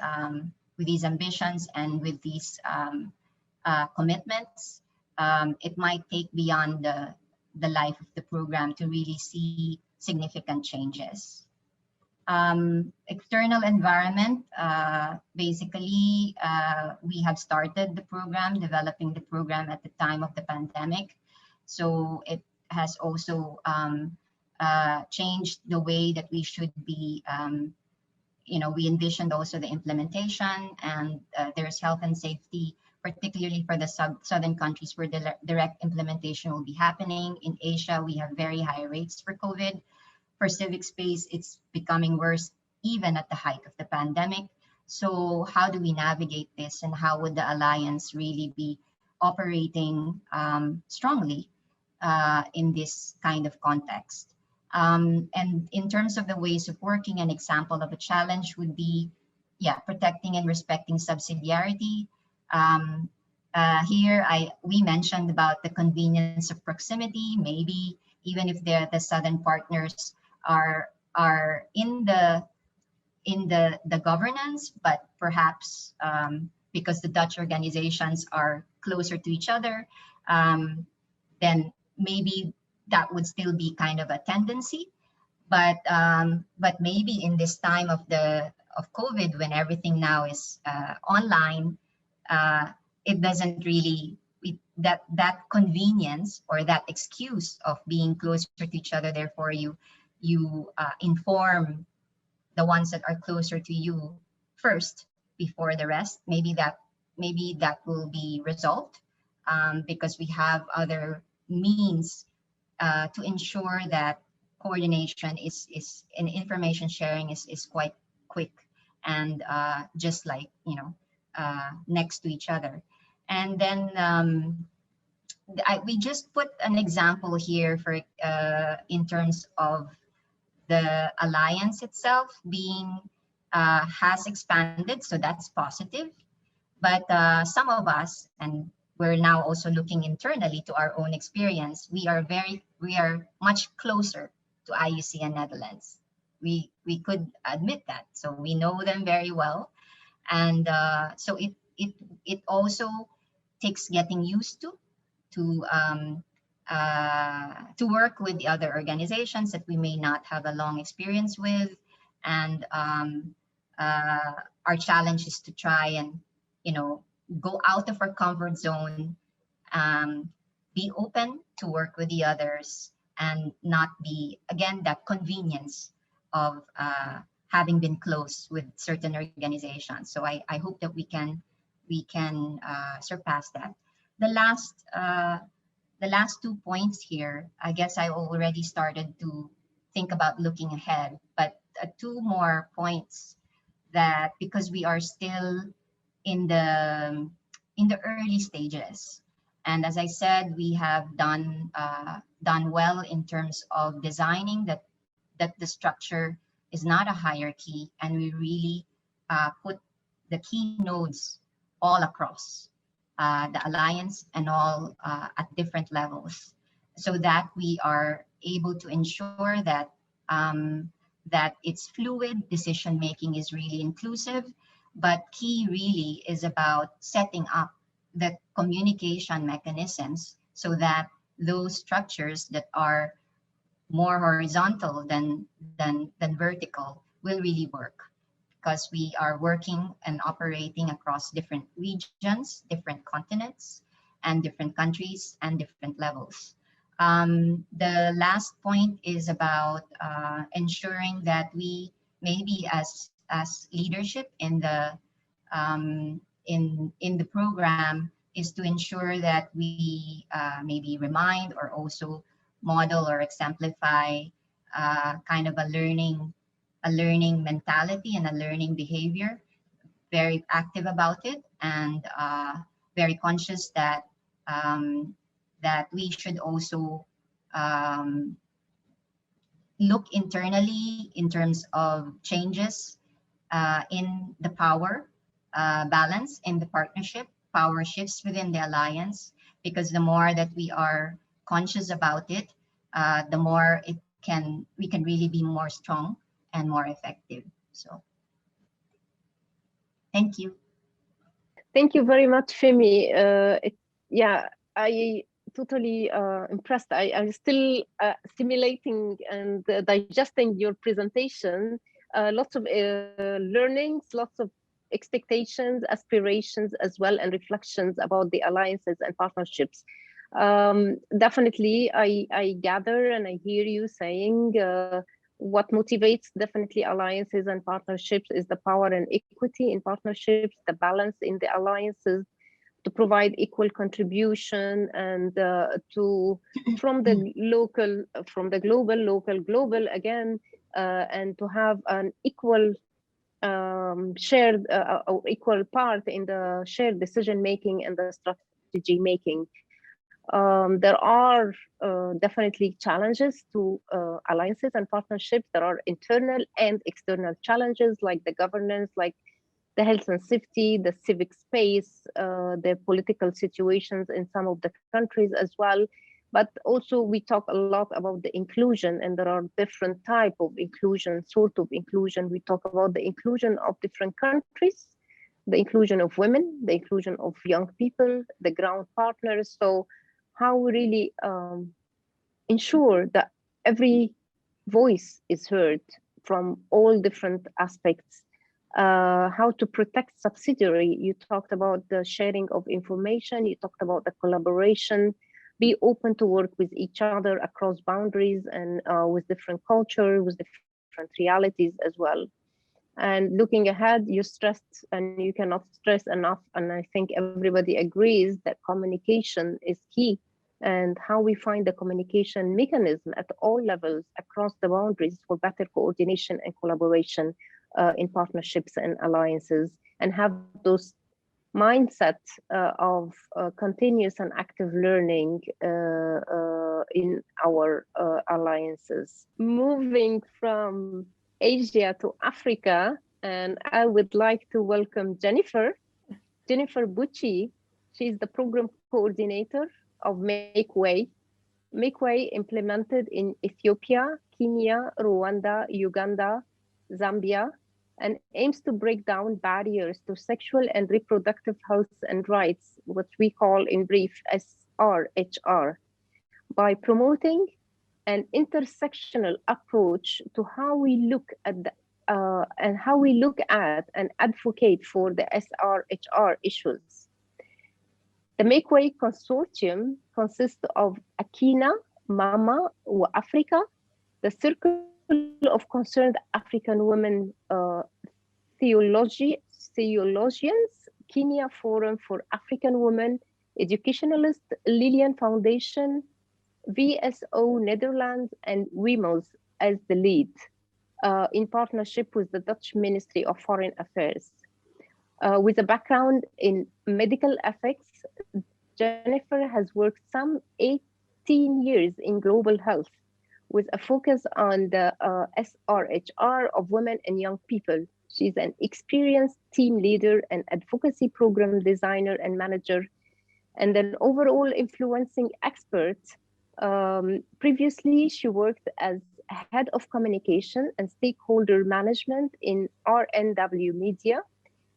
[SPEAKER 5] ambitions and with these commitments, it might take beyond the life of the program to really see significant changes. External environment, basically, we have started the program, developing the program at the time of the pandemic. So it has also changed the way that we should be, we envisioned also the implementation, and there's health and safety, particularly for the southern countries where the direct implementation will be happening. In Asia, we have very high rates for COVID. For civic space, it's becoming worse even at the height of the pandemic. So how do we navigate this, and how would the Alliance really be operating strongly in this kind of context? And in terms of the ways of working, an example of a challenge would be, protecting and respecting subsidiarity. Here, we mentioned about the convenience of proximity. Maybe even if the southern partners are in the governance, but perhaps because the Dutch organizations are closer to each other, then maybe that would still be kind of a tendency. But maybe in this time of COVID, when everything now is online, it doesn't really, that convenience or that excuse of being closer to each other, therefore you inform the ones that are closer to you first before the rest. Maybe that will be resolved because we have other means to ensure that coordination is and information sharing is quite quick and just like next to each other. And then we just put an example here for in terms of the Alliance itself being has expanded, so that's positive. But some of us, and we're now also looking internally to our own experience, we are much closer to IUC and Netherlands. We could admit that, so we know them very well, and so it also takes getting used to work with the other organizations that we may not have a long experience with, and our challenge is to try and go out of our comfort zone, be open to work with the others, and not be, again, that convenience of having been close with certain organizations. So I hope that we can surpass that. The last 2 points here, I guess I already started to think about looking ahead, but 2 more points that, because we are still in the early stages, and as I said, we have done well in terms of designing that the structure is not a hierarchy, and we really put the key nodes all across the alliance and all at different levels, so that we are able to ensure that that it's fluid, decision making is really inclusive, but key really is about setting up the communication mechanisms so that those structures that are more horizontal than vertical will really work, because we are working and operating across different regions, different continents, and different countries and different levels. The last point is about ensuring that we maybe as leadership in the program is to ensure that we maybe remind or also model or exemplify kind of a learning mentality and a learning behavior, very active about it, and very conscious that that we should also look internally in terms of changes in the power balance in the partnership, power shifts within the alliance, because the more that we are conscious about it, the more we can really be more strong and more effective. So thank you.
[SPEAKER 1] Thank you very much, Femy. Yeah, I totally impressed. I'm still assimilating and digesting your presentation. Lots of learnings, lots of expectations, aspirations as well, and reflections about the alliances and partnerships. Definitely, I gather and I hear you saying what motivates definitely alliances and partnerships is the power and equity in partnerships, the balance in the alliances, to provide equal contribution, and from the global again, and to have an equal shared equal part in the shared decision making and the strategy making. There are definitely challenges to alliances and partnerships. There are internal and external challenges, like the governance, like the health and safety, the civic space, the political situations in some of the countries as well. But also we talk a lot about the inclusion, and there are different type of inclusion, sort of inclusion. We talk about the inclusion of different countries, the inclusion of women, the inclusion of young people, the ground partners. So how we really ensure that every voice is heard from all different aspects. How to protect subsidiary. You talked about the sharing of information, you talked about the collaboration, be open to work with each other across boundaries and with different culture, with different realities as well. And looking ahead, you stressed, and you cannot stress enough, and I think everybody agrees that communication is key, and how we find the communication mechanism at all levels across the boundaries for better coordination and collaboration in partnerships and alliances, and have those mindset of continuous and active learning in our alliances. Moving from Asia to Africa, and I would like to welcome Jennifer Buchi. She's the program coordinator of Make Way. Make Way implemented in Ethiopia, Kenya, Rwanda, Uganda, Zambia, and aims to break down barriers to sexual and reproductive health and rights, what we call in brief SRHR, by promoting an intersectional approach to how we look at and advocate for the SRHR issues. The Make Way Consortium consists of Akina, Mama, Africa, the Circle of Concerned African Women Theologians, Kenya Forum for African Women, Educationalist, Lilian Foundation, VSO Netherlands, and WEMOS as the lead, in partnership with the Dutch Ministry of Foreign Affairs. With a background in medical ethics, Jennifer has worked some 18 years in global health, with a focus on the SRHR of women and young people. She's an experienced team leader and advocacy program designer and manager, and an overall influencing expert. Previously, she worked as head of communication and stakeholder management in RNW Media.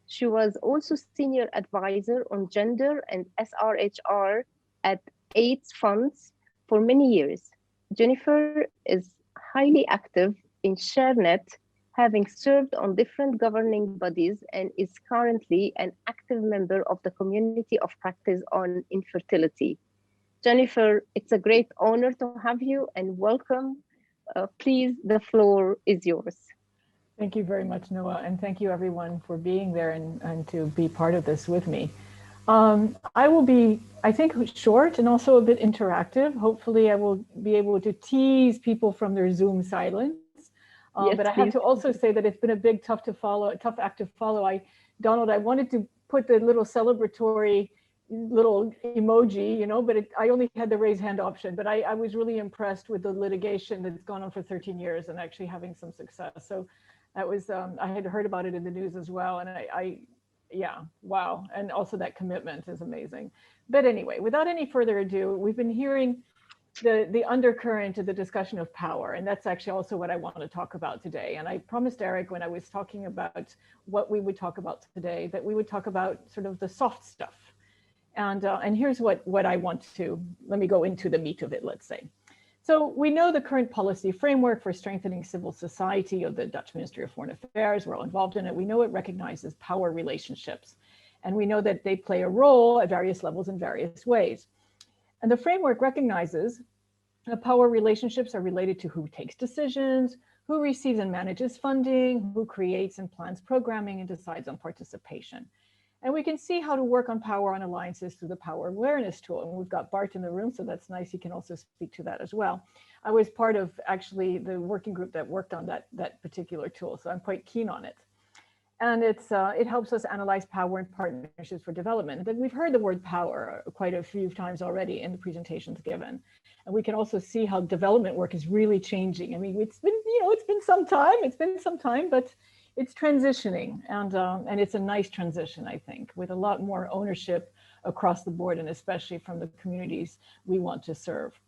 [SPEAKER 1] She was also senior advisor on gender and SRHR at AIDS funds for many years. Jennifer is highly active in ShareNet, having served on different governing bodies, and is currently an active member of the community of practice on infertility. Jennifer, it's a great honor to have you, and welcome. Please, the floor is yours.
[SPEAKER 6] Thank you very much, Noah, and thank you everyone for being there and to be part of this with me. I will be, I think, short and also a bit interactive. Hopefully I will be able to tease people from their Zoom silence.
[SPEAKER 1] Yes,
[SPEAKER 6] but I have to also say that it's been a big, tough act to follow. Donald, I wanted to put the little celebratory little emoji, you know, but I only had the raise hand option, but I was really impressed with the litigation that's gone on for 13 years and actually having some success. So that was, I had heard about it in the news as well. And yeah, wow. And also that commitment is amazing. But anyway, without any further ado, we've been hearing the undercurrent of the discussion of power. And that's actually also what I want to talk about today. And I promised Eric when I was talking about what we would talk about today, that we would talk about sort of the soft stuff. And here's what I want to, let me go into the meat of it, let's say. So we know the current policy framework for strengthening civil society of the Dutch Ministry of Foreign Affairs. We're all involved in it. We know it recognizes power relationships. And we know that they play a role at various levels in various ways. And the framework recognizes that power relationships are related to who takes decisions, who receives and manages funding, who creates and plans programming and decides on participation. And we can see how to work on power on alliances through the power awareness tool. And we've got Bart in the room, so that's nice. He can also speak to that as well. I was part of actually the working group that worked on that particular tool, so I'm quite keen on it. And it helps us analyze power and partnerships for development. And we've heard the word power quite a few times already in the presentations given. And we can also see how development work is really changing. I mean, it's been some time, but it's transitioning, and it's a nice transition, I think, with a lot more ownership across the board, and especially from the communities we want to serve.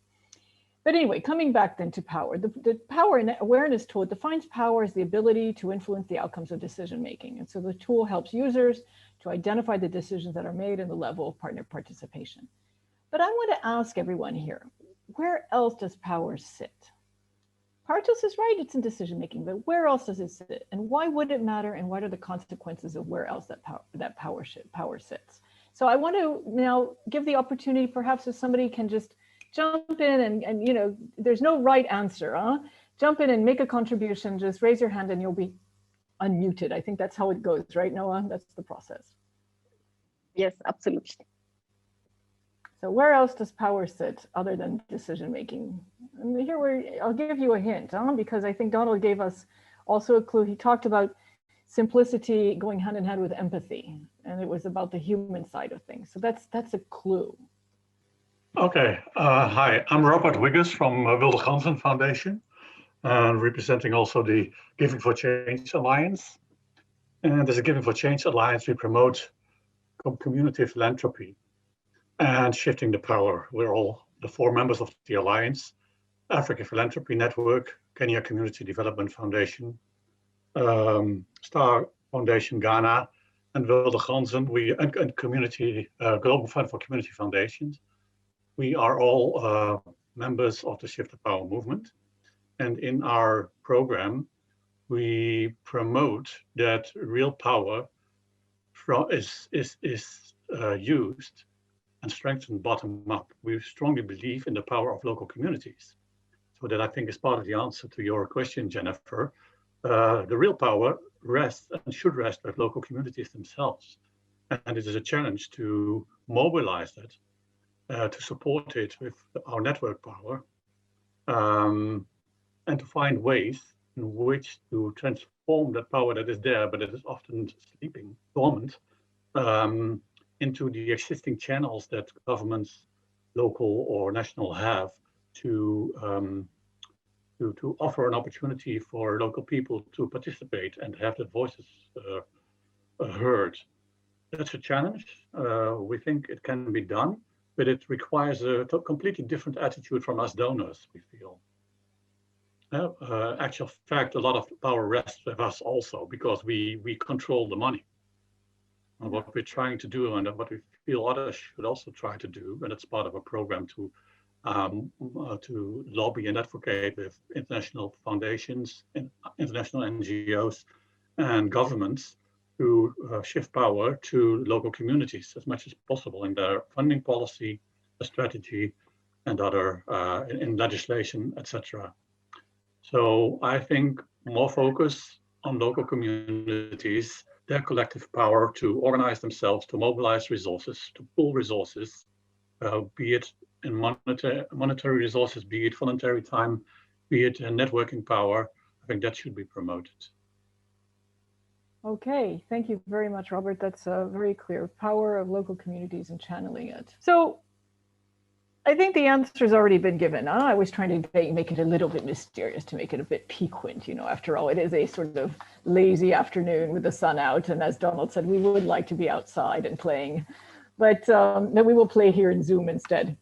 [SPEAKER 6] But anyway, coming back then to power, the power and awareness tool defines power as the ability to influence the outcomes of decision making. And so the tool helps users to identify the decisions that are made and the level of partner participation. But I want to ask everyone here, where else does power sit? Partos is right, it's in decision making, but where else does it sit? And why would it matter? And what are the consequences of where else that power sits? So I want to now give the opportunity, perhaps if somebody can just jump in and you know, there's no right answer, huh? Jump in and make a contribution, just raise your hand and you'll be unmuted. I think that's how it goes, right, Noah? That's the process.
[SPEAKER 1] Yes, absolutely.
[SPEAKER 6] So where else does power sit other than decision making? And here I'll give you a hint, because I think Donald gave us also a clue. He talked about simplicity going hand in hand with empathy, and it was about the human side of things. So that's a clue.
[SPEAKER 7] Okay, hi, I'm Robert Wiggers from Wilde Foundation, representing also the Giving for Change Alliance. And as a Giving for Change Alliance, we promote community philanthropy and shifting the power. We're all the 4 members of the Alliance: Africa Philanthropy Network, Kenya Community Development Foundation, Star Foundation Ghana, and Wilde Ganzen, and Community Global Fund for Community Foundations. We are all members of the Shift the Power movement. And in our program, we promote that real power is used and strengthened bottom up. We strongly believe in the power of local communities. So that I think is part of the answer to your question, Jennifer. The real power rests and should rest with local communities themselves. And it is a challenge to mobilize that, to support it with our network power, and to find ways in which to transform that power that is there, but it is often sleeping, dormant, into the existing channels that governments, local or national, have to offer an opportunity for local people to participate and have their voices heard. That's a challenge. We think it can be done, but it requires a completely different attitude from us donors, we feel. Actual fact, a lot of power rests with us also, because we control the money. And what we're trying to do, and what we feel others should also try to do, and it's part of a program to lobby and advocate with international foundations, international NGOs, and governments to shift power to local communities as much as possible in their funding policy, strategy, and other in legislation, etc. So I think more focus on local communities, their collective power to organize themselves, to mobilize resources, to pool resources, be it in monetary resources, be it voluntary time, be it in networking power. I think that should be promoted.
[SPEAKER 6] Okay, thank you very much, Robert. That's very clear. Power of local communities and channeling it. So I think the answer's already been given. I was trying to make it a little bit mysterious, to make it a bit piquant. You know, after all, it is a sort of lazy afternoon with the sun out. And as Donald said, we would like to be outside and playing, but no, we will play here in Zoom instead.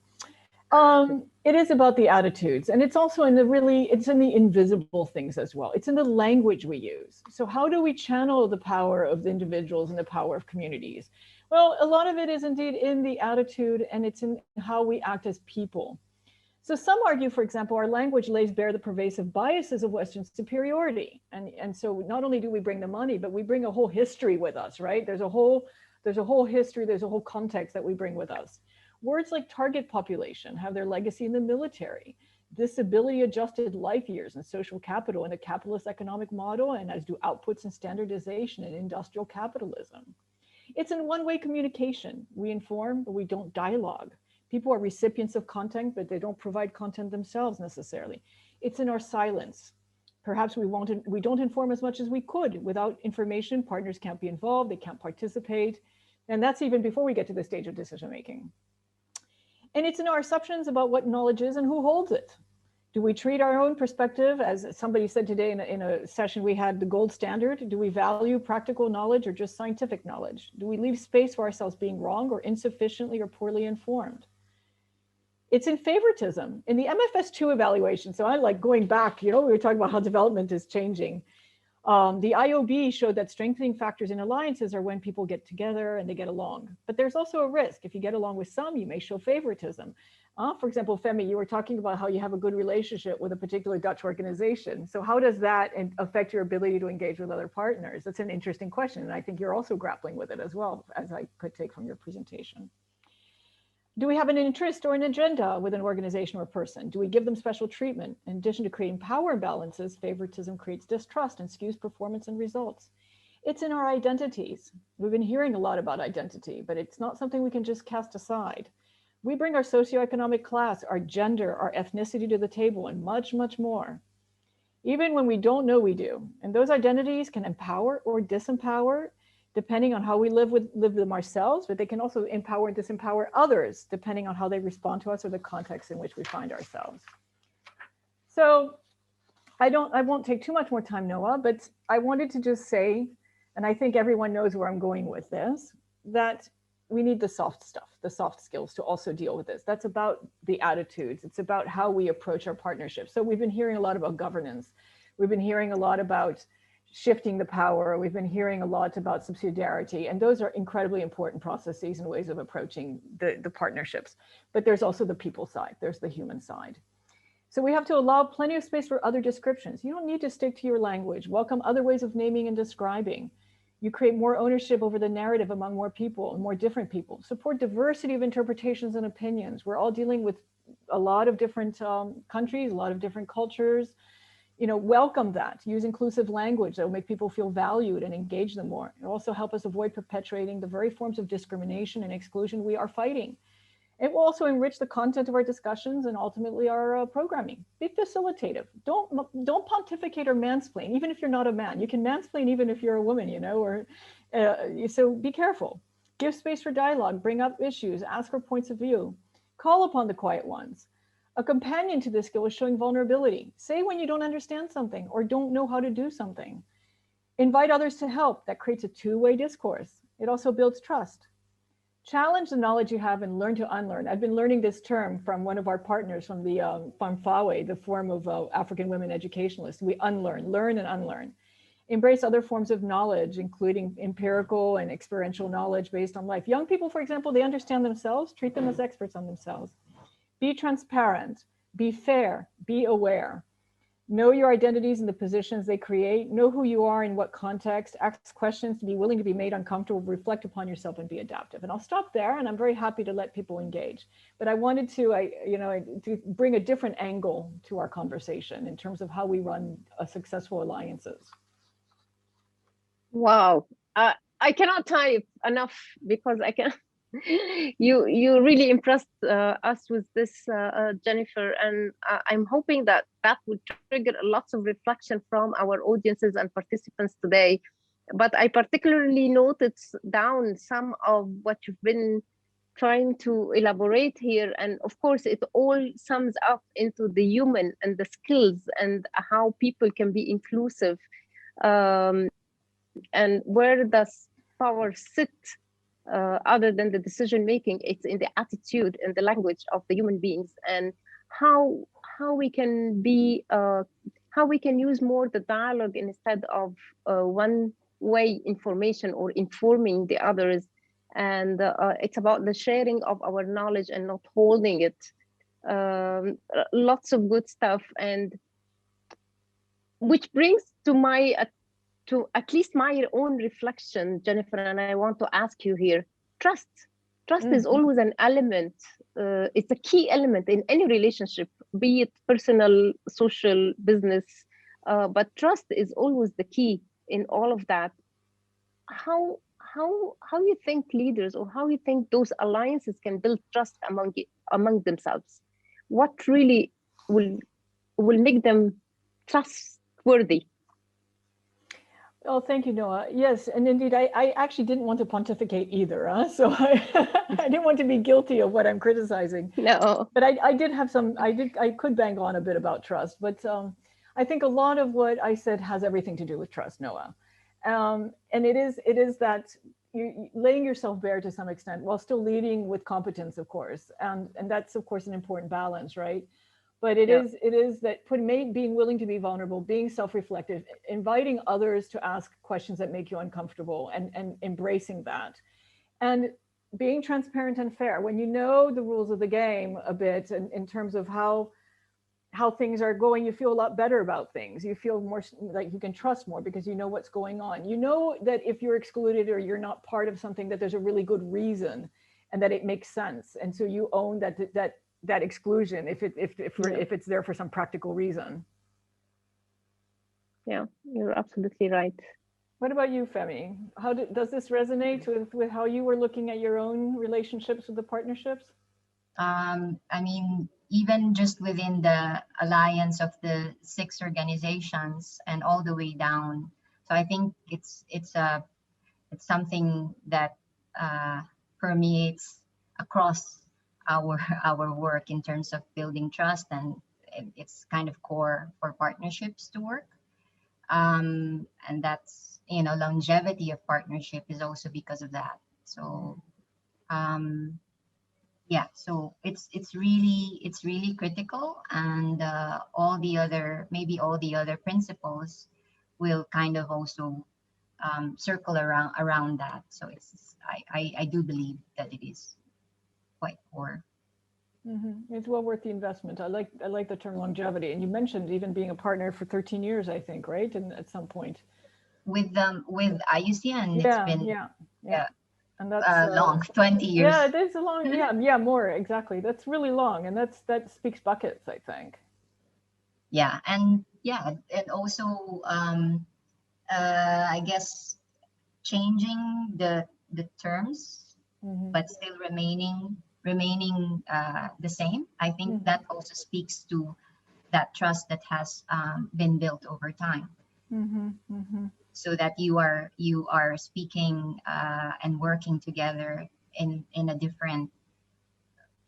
[SPEAKER 6] It is about the attitudes, and it's also in it's in the invisible things as well. It's in the language we use. So how do we channel the power of the individuals and the power of communities? Well, a lot of it is indeed in the attitude, and it's in how we act as people. So some argue, for example, our language lays bare the pervasive biases of Western superiority. And so not only do we bring the money, but we bring a whole history with us, right? There's a whole history, there's a whole context that we bring with us. Words like target population have their legacy in the military, disability adjusted life years and social capital in a capitalist economic model, and as do outputs and standardization in industrial capitalism. It's in one-way communication. We inform, but we don't dialogue. People are recipients of content, but they don't provide content themselves necessarily. It's in our silence. Perhaps we don't inform as much as we could. Without information, partners can't be involved, they can't participate. And that's even before we get to the stage of decision-making. And it's in our assumptions about what knowledge is and who holds it. Do we treat our own perspective, as somebody said today in a session we had, the gold standard? Do we value practical knowledge or just scientific knowledge? Do we leave space for ourselves being wrong or insufficiently or poorly informed? It's in favoritism. In the MFS2 evaluation, so I like going back, you know, we were talking about how development is changing. The IOB showed that strengthening factors in alliances are when people get together and they get along. But there's also a risk. If you get along with some, you may show favoritism. For example, Femy, you were talking about how you have a good relationship with a particular Dutch organization. So how does that affect your ability to engage with other partners? That's an interesting question. And I think you're also grappling with it as well, as I could take from your presentation. Do we have an interest or an agenda with an organization or person? Do we give them special treatment? In addition to creating power imbalances, favoritism creates distrust and skews performance and results. It's in our identities. We've been hearing a lot about identity, but it's not something we can just cast aside. We bring our socioeconomic class, our gender, our ethnicity to the table, and much, much more. Even when we don't know we do. And those identities can empower or disempower, depending on how we live them ourselves, but they can also empower and disempower others, depending on how they respond to us or the context in which we find ourselves. So I won't take too much more time, Noah, but I wanted to just say, and I think everyone knows where I'm going with this, that we need the soft stuff, the soft skills to also deal with this. That's about the attitudes. It's about how we approach our partnerships. So we've been hearing a lot about governance. We've been hearing a lot about shifting the power. We've been hearing a lot about subsidiarity, and those are incredibly important processes and ways of approaching the partnerships. But there's also the people side, there's the human side. So we have to allow plenty of space for other descriptions. You don't need to stick to your language. Welcome other ways of naming and describing. You create more ownership over the narrative among more people and more different people. Support diversity of interpretations and opinions. We're all dealing with a lot of different countries, a lot of different cultures. You know, welcome that. Use inclusive language that will make people feel valued and engage them more. It'll also help us avoid perpetuating the very forms of discrimination and exclusion we are fighting. It will also enrich the content of our discussions and ultimately our programming. Be facilitative. Don't pontificate or mansplain, even if you're not a man. You can mansplain even if you're a woman, you know, or so be careful. Give space for dialogue, bring up issues, ask for points of view, call upon the quiet ones. A companion to this skill is showing vulnerability. Say when you don't understand something or don't know how to do something. Invite others to help. That creates a two-way discourse. It also builds trust. Challenge the knowledge you have and learn to unlearn. I've been learning this term from one of our partners from the FAWE, the Forum of African Women Educationalists. We unlearn, learn and unlearn. Embrace other forms of knowledge, including empirical and experiential knowledge based on life. Young people, for example, they understand themselves, treat them as experts on themselves. Be transparent, be fair, be aware. Know your identities and the positions they create. Know who you are in what context. Ask questions, to be willing to be made uncomfortable, reflect upon yourself and be adaptive. And I'll stop there, and I'm very happy to let people engage. But I wanted to bring a different angle to our conversation in terms of how we run successful alliances.
[SPEAKER 1] Wow, I cannot type enough because I can. You really impressed us with this, Jennifer, and I'm hoping that would trigger lots of reflection from our audiences and participants today. But I particularly noted down some of what you've been trying to elaborate here, and of course it all sums up into the human and the skills and how people can be inclusive, and where does power sit? Other than the decision making, it's in the attitude and the language of the human beings, and how we can be how we can use more the dialogue instead of one-way information or informing the others. And it's about the sharing of our knowledge and not holding it. Lots of good stuff, and which brings to my to at least my own reflection, Jennifer, and I want to ask you here, trust is always an element. It's a key element in any relationship, be it personal, social, business, but trust is always the key in all of that. How you think leaders, or how you think those alliances can build trust among themselves? What really will make them trustworthy?
[SPEAKER 6] Oh, thank you, Noah. Yes, and indeed, I actually didn't want to pontificate either, huh? So I didn't want to be guilty of what I'm criticizing.
[SPEAKER 1] No.
[SPEAKER 6] But I did have some, I could bang on a bit about trust, but I think a lot of what I said has everything to do with trust, Noah. And it is that you laying yourself bare to some extent while still leading with competence, of course. And that's, of course, an important balance, right? But it is that being willing to be vulnerable, being self-reflective, inviting others to ask questions that make you uncomfortable, and embracing that. And being transparent and fair. When you know the rules of the game a bit, in terms of how things are going, you feel a lot better about things. You feel more like you can trust more because you know what's going on. You know that if you're excluded or you're not part of something, that there's a really good reason and that it makes sense. And so you own that exclusion if it's there for some practical reason.
[SPEAKER 1] Yeah, you're absolutely right.
[SPEAKER 6] What about you, Femy? How does this resonate with how you were looking at your own relationships with the partnerships?
[SPEAKER 5] I mean, even just within the alliance of the 6 organizations and all the way down. So I think it's something that permeates across our work in terms of building trust, and it's kind of core for partnerships to work. And that's, longevity of partnership is also because of that. So yeah, so it's really critical, and all the other principles will kind of also circle around that. So I do believe that it is quite core.
[SPEAKER 6] It's well worth the investment. I like the term longevity, and you mentioned even being a partner for 13 years, I think, right? And at some point
[SPEAKER 5] with IUCN,
[SPEAKER 6] yeah,
[SPEAKER 5] it's been
[SPEAKER 6] yeah. And that's
[SPEAKER 5] long, 20 years.
[SPEAKER 6] Yeah, it is a long, yeah, more, exactly. That's really long. And that speaks buckets, I think.
[SPEAKER 5] Yeah, and also I guess changing the terms, but still remaining the same. I think that also speaks to that trust that has been built over time. So that you are speaking and working together in a different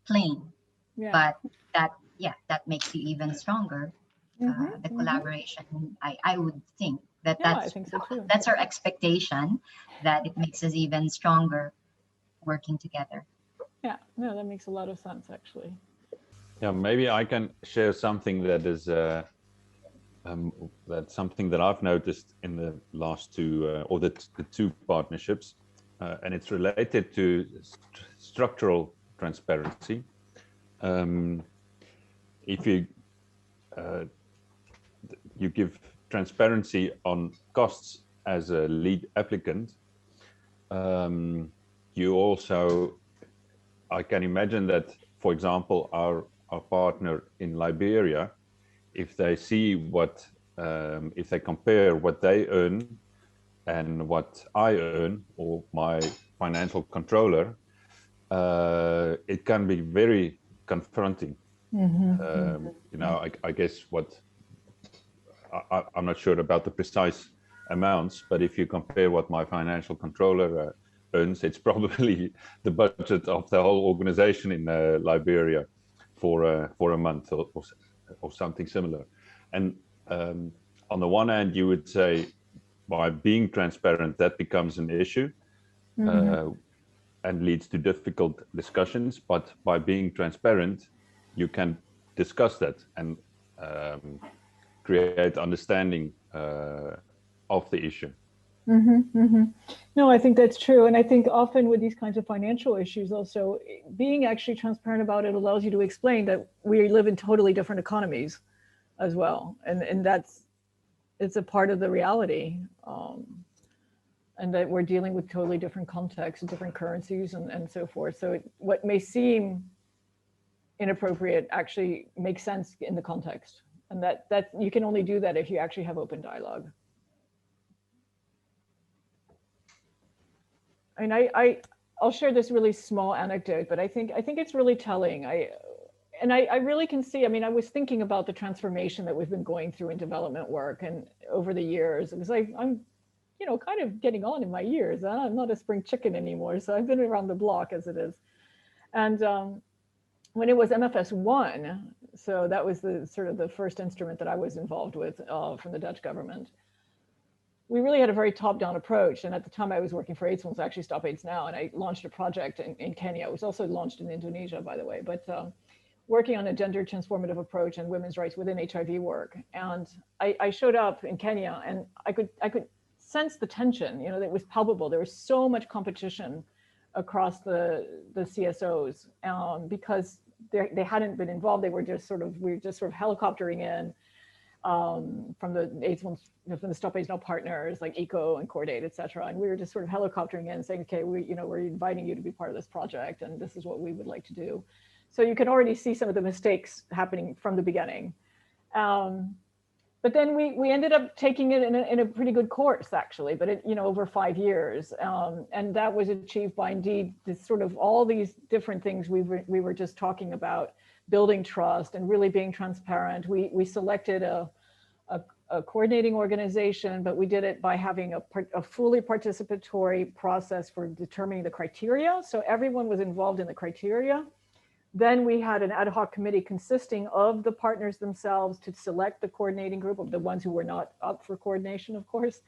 [SPEAKER 5] plane, but that makes you even stronger. The collaboration, I would think
[SPEAKER 6] I think so too.
[SPEAKER 5] That's our expectation, that it makes us even stronger working together.
[SPEAKER 6] Yeah, no, that makes a lot of sense, actually.
[SPEAKER 3] Yeah, maybe I can share something that is that's something that I've noticed in the last two or the two partnerships, and it's related to structural transparency. If you give transparency on costs as a lead applicant, you also, I can imagine that, for example, our partner in Liberia, if they see what, if they compare what they earn and what I earn, or my financial controller, it can be very confronting. You know, I guess what, I'm not sure about the precise amounts, but if you compare what my financial controller earns, it's probably the budget of the whole organization in Liberia for a month or something similar. And on the one hand, you would say, by being transparent, that becomes an issue and leads to difficult discussions. But by being transparent, you can discuss that and create understanding of the issue.
[SPEAKER 6] No, I think that's true. And I think often with these kinds of financial issues also, being actually transparent about it allows you to explain that we live in totally different economies as well. And it's a part of the reality. And that we're dealing with totally different contexts, different currencies and so forth. So what may seem inappropriate actually makes sense in the context. And that you can only do that if you actually have open dialogue. I mean, I'll share this really small anecdote, but I think it's really telling. I really can see, I mean, I was thinking about the transformation that we've been going through in development work and over the years, because I'm, you know, kind of getting on in my years. I'm not a spring chicken anymore. So I've been around the block as it is. And when it was MFS 1, so that was the sort of the first instrument that I was involved with from the Dutch government. We really had a very top-down approach. And at the time I was working for AIDS Funds, actually Stop AIDS Now, and I launched a project in Kenya. It was also launched in Indonesia, by the way, but working on a gender transformative approach and women's rights within HIV work. And I showed up in Kenya and I could sense the tension, you know, that was palpable. There was so much competition across the CSOs because they hadn't been involved. They were just sort of, we were just sort of helicoptering in from the AIDS Funds, from the Stop AIDS Now partners like ECO and Cordate, et cetera. And we were just sort of helicoptering in saying, okay, we're inviting you to be part of this project and this is what we would like to do. So you can already see some of the mistakes happening from the beginning. But then we ended up taking it in a pretty good course, actually, but it, you know, over 5 years. And that was achieved by indeed this sort of all these different things we were just talking about, building trust and really being transparent. We selected a coordinating organization, but we did it by having a fully participatory process for determining the criteria. So everyone was involved in the criteria. Then we had an ad hoc committee consisting of the partners themselves to select the coordinating group of the ones who were not up for coordination, of course.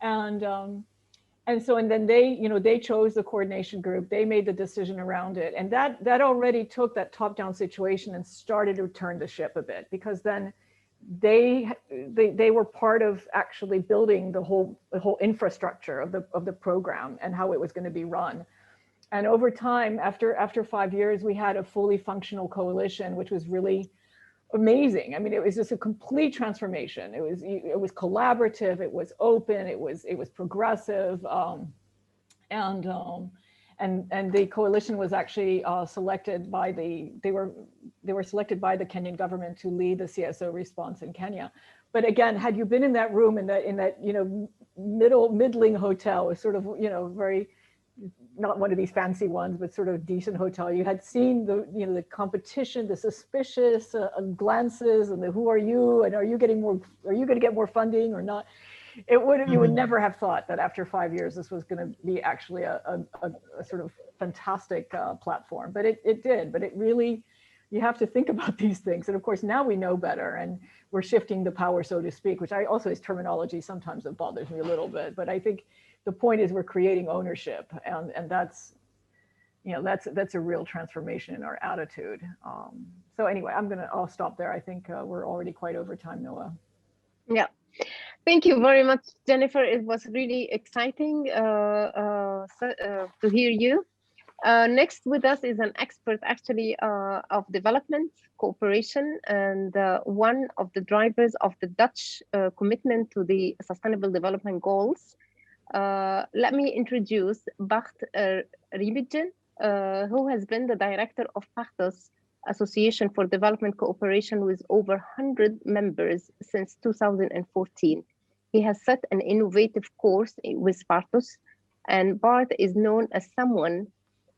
[SPEAKER 6] And then they chose the coordination group. They made the decision around it. And that already took that top-down situation and started to turn the ship a bit, because then they were part of actually building the whole infrastructure of the program and how it was going to be run. And over time, after 5 years, we had a fully functional coalition, which was really amazing. I mean, it was just a complete transformation. It was collaborative, it was open, it was progressive, and And the coalition was actually selected by they were selected by the Kenyan government to lead the CSO response in Kenya. But again, had you been in that room in that you know middling hotel, was sort of very, not one of these fancy ones, but sort of decent hotel, you had seen the competition, the suspicious glances, and the who are you, and are you going to get more funding or not? It would, you would never have thought that after 5 years this was going to be actually a sort of fantastic platform, but it did. But it really, you have to think about these things, and of course now we know better, and we're shifting the power, so to speak, which I also is terminology sometimes that bothers me a little bit. But I think the point is we're creating ownership, and that's, that's a real transformation in our attitude. So anyway, I'll stop there. I think we're already quite over time, Noah.
[SPEAKER 1] Yeah. Thank you very much, Jennifer. It was really exciting to hear you. Next with us is an expert actually of development cooperation, and one of the drivers of the Dutch commitment to the Sustainable Development Goals. Let me introduce Bart Riebegen, who has been the director of Partos, Association for Development Cooperation, with over 100 members since 2014. He has set an innovative course with Partos, and Bart is known as someone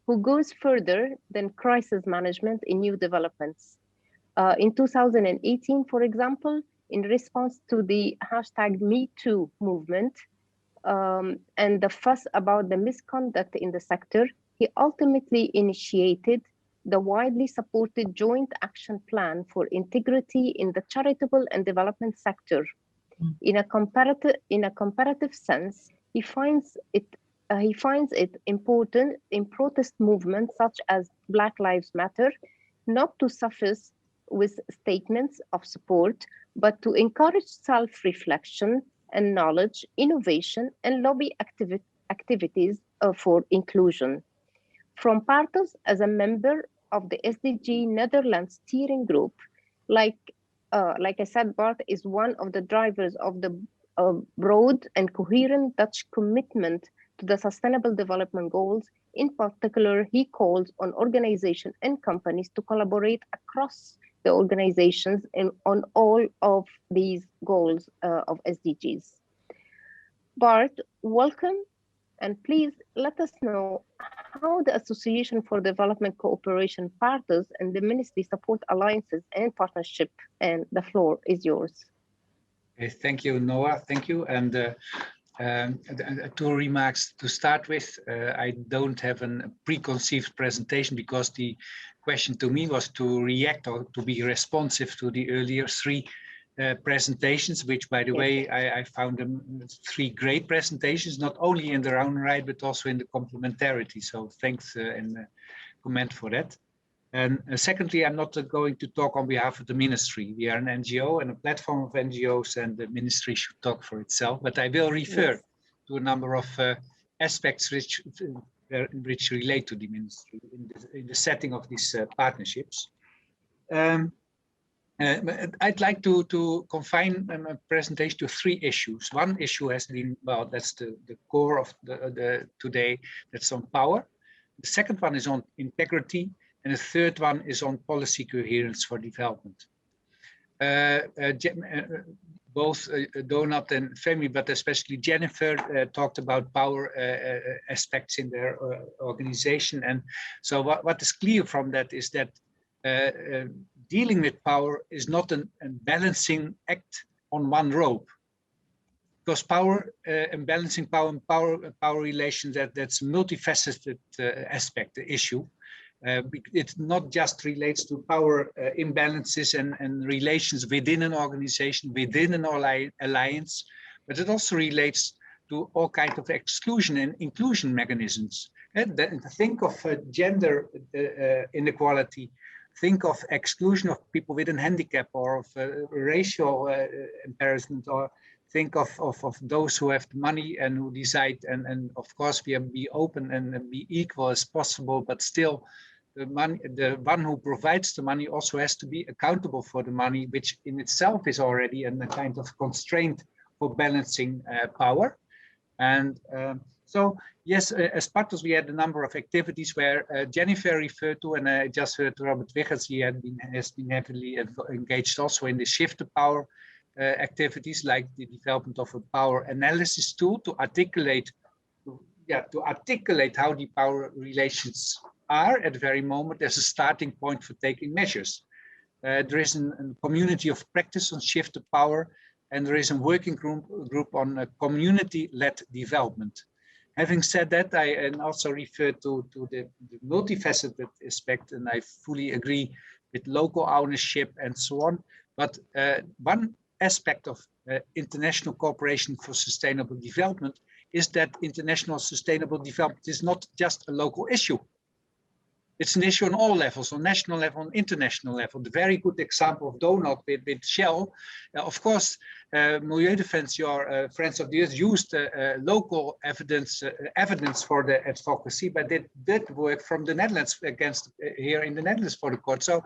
[SPEAKER 1] who goes further than crisis management in new developments. In 2018, for example, in response to the #MeToo movement and the fuss about the misconduct in the sector, he ultimately initiated the widely supported Joint Action Plan for Integrity in the Charitable and Development Sector. In a comparative sense, he finds it important in protest movements such as Black Lives Matter not to suffice with statements of support, but to encourage self-reflection and knowledge, innovation, and lobby activities for inclusion. From Partos, as a member of the SDG Netherlands steering group, like I said, Bart is one of the drivers of the broad and coherent Dutch commitment to the Sustainable Development Goals. In particular, he calls on organizations and companies to collaborate across the organizations on all of these goals of SDGs. Bart, welcome, and please let us know how the Association for Development Cooperation, Partos, and the Ministry support alliances and partnership, and the floor is yours.
[SPEAKER 8] Okay, thank you, Noah. Thank you. And 2 remarks to start with. I don't have a preconceived presentation because the question to me was to react or to be responsive to the earlier 3 presentations, which, by the way, I found them 3 great presentations, not only in their own right, but also in the complementarity. So thanks and comment for that. And secondly, I'm not going to talk on behalf of the ministry. We are an NGO and a platform of NGOs, and the ministry should talk for itself. But I will refer to a number of aspects which relate to the ministry in the setting of these partnerships. I'd like to confine my presentation to 3 issues. One issue has been, well, that's the core of the today, that's on power. The second one is on integrity. And the third one is on policy coherence for development. Both Donald and Femy, but especially Jennifer, talked about power aspects in their organization. And so what is clear from that is that dealing with power is not a balancing act on one rope. Because power and balancing power and power relations, that's a multifaceted aspect, the issue. It not just relates to power imbalances and relations within an organization, within an alliance, but it also relates to all kinds of exclusion and inclusion mechanisms. And think of gender inequality, think of exclusion of people with a handicap, or of racial embarrassment, or think of those who have the money and who decide, and of course we have be open and be equal as possible, but still the one who provides the money also has to be accountable for the money, which in itself is already a kind of constraint for balancing power. And So yes, as Partos, we had a number of activities where Jennifer referred to, and I just heard Robert Wiggers, he has been heavily engaged also in the shift to power activities, like the development of a power analysis tool to articulate, how the power relations are at the very moment as a starting point for taking measures. There is a community of practice on shift to power, and there is a working group on community-led development. Having said that, I also refer to the multifaceted aspect, and I fully agree with local ownership and so on. But one aspect of international cooperation for sustainable development is that international sustainable development is not just a local issue. It's an issue on all levels, on national level, on international level. The very good example of Donald with Shell, of course, Milieudefensie or Friends of the Earth used local evidence for the advocacy, but it did work from the Netherlands against here in the Netherlands for the court. So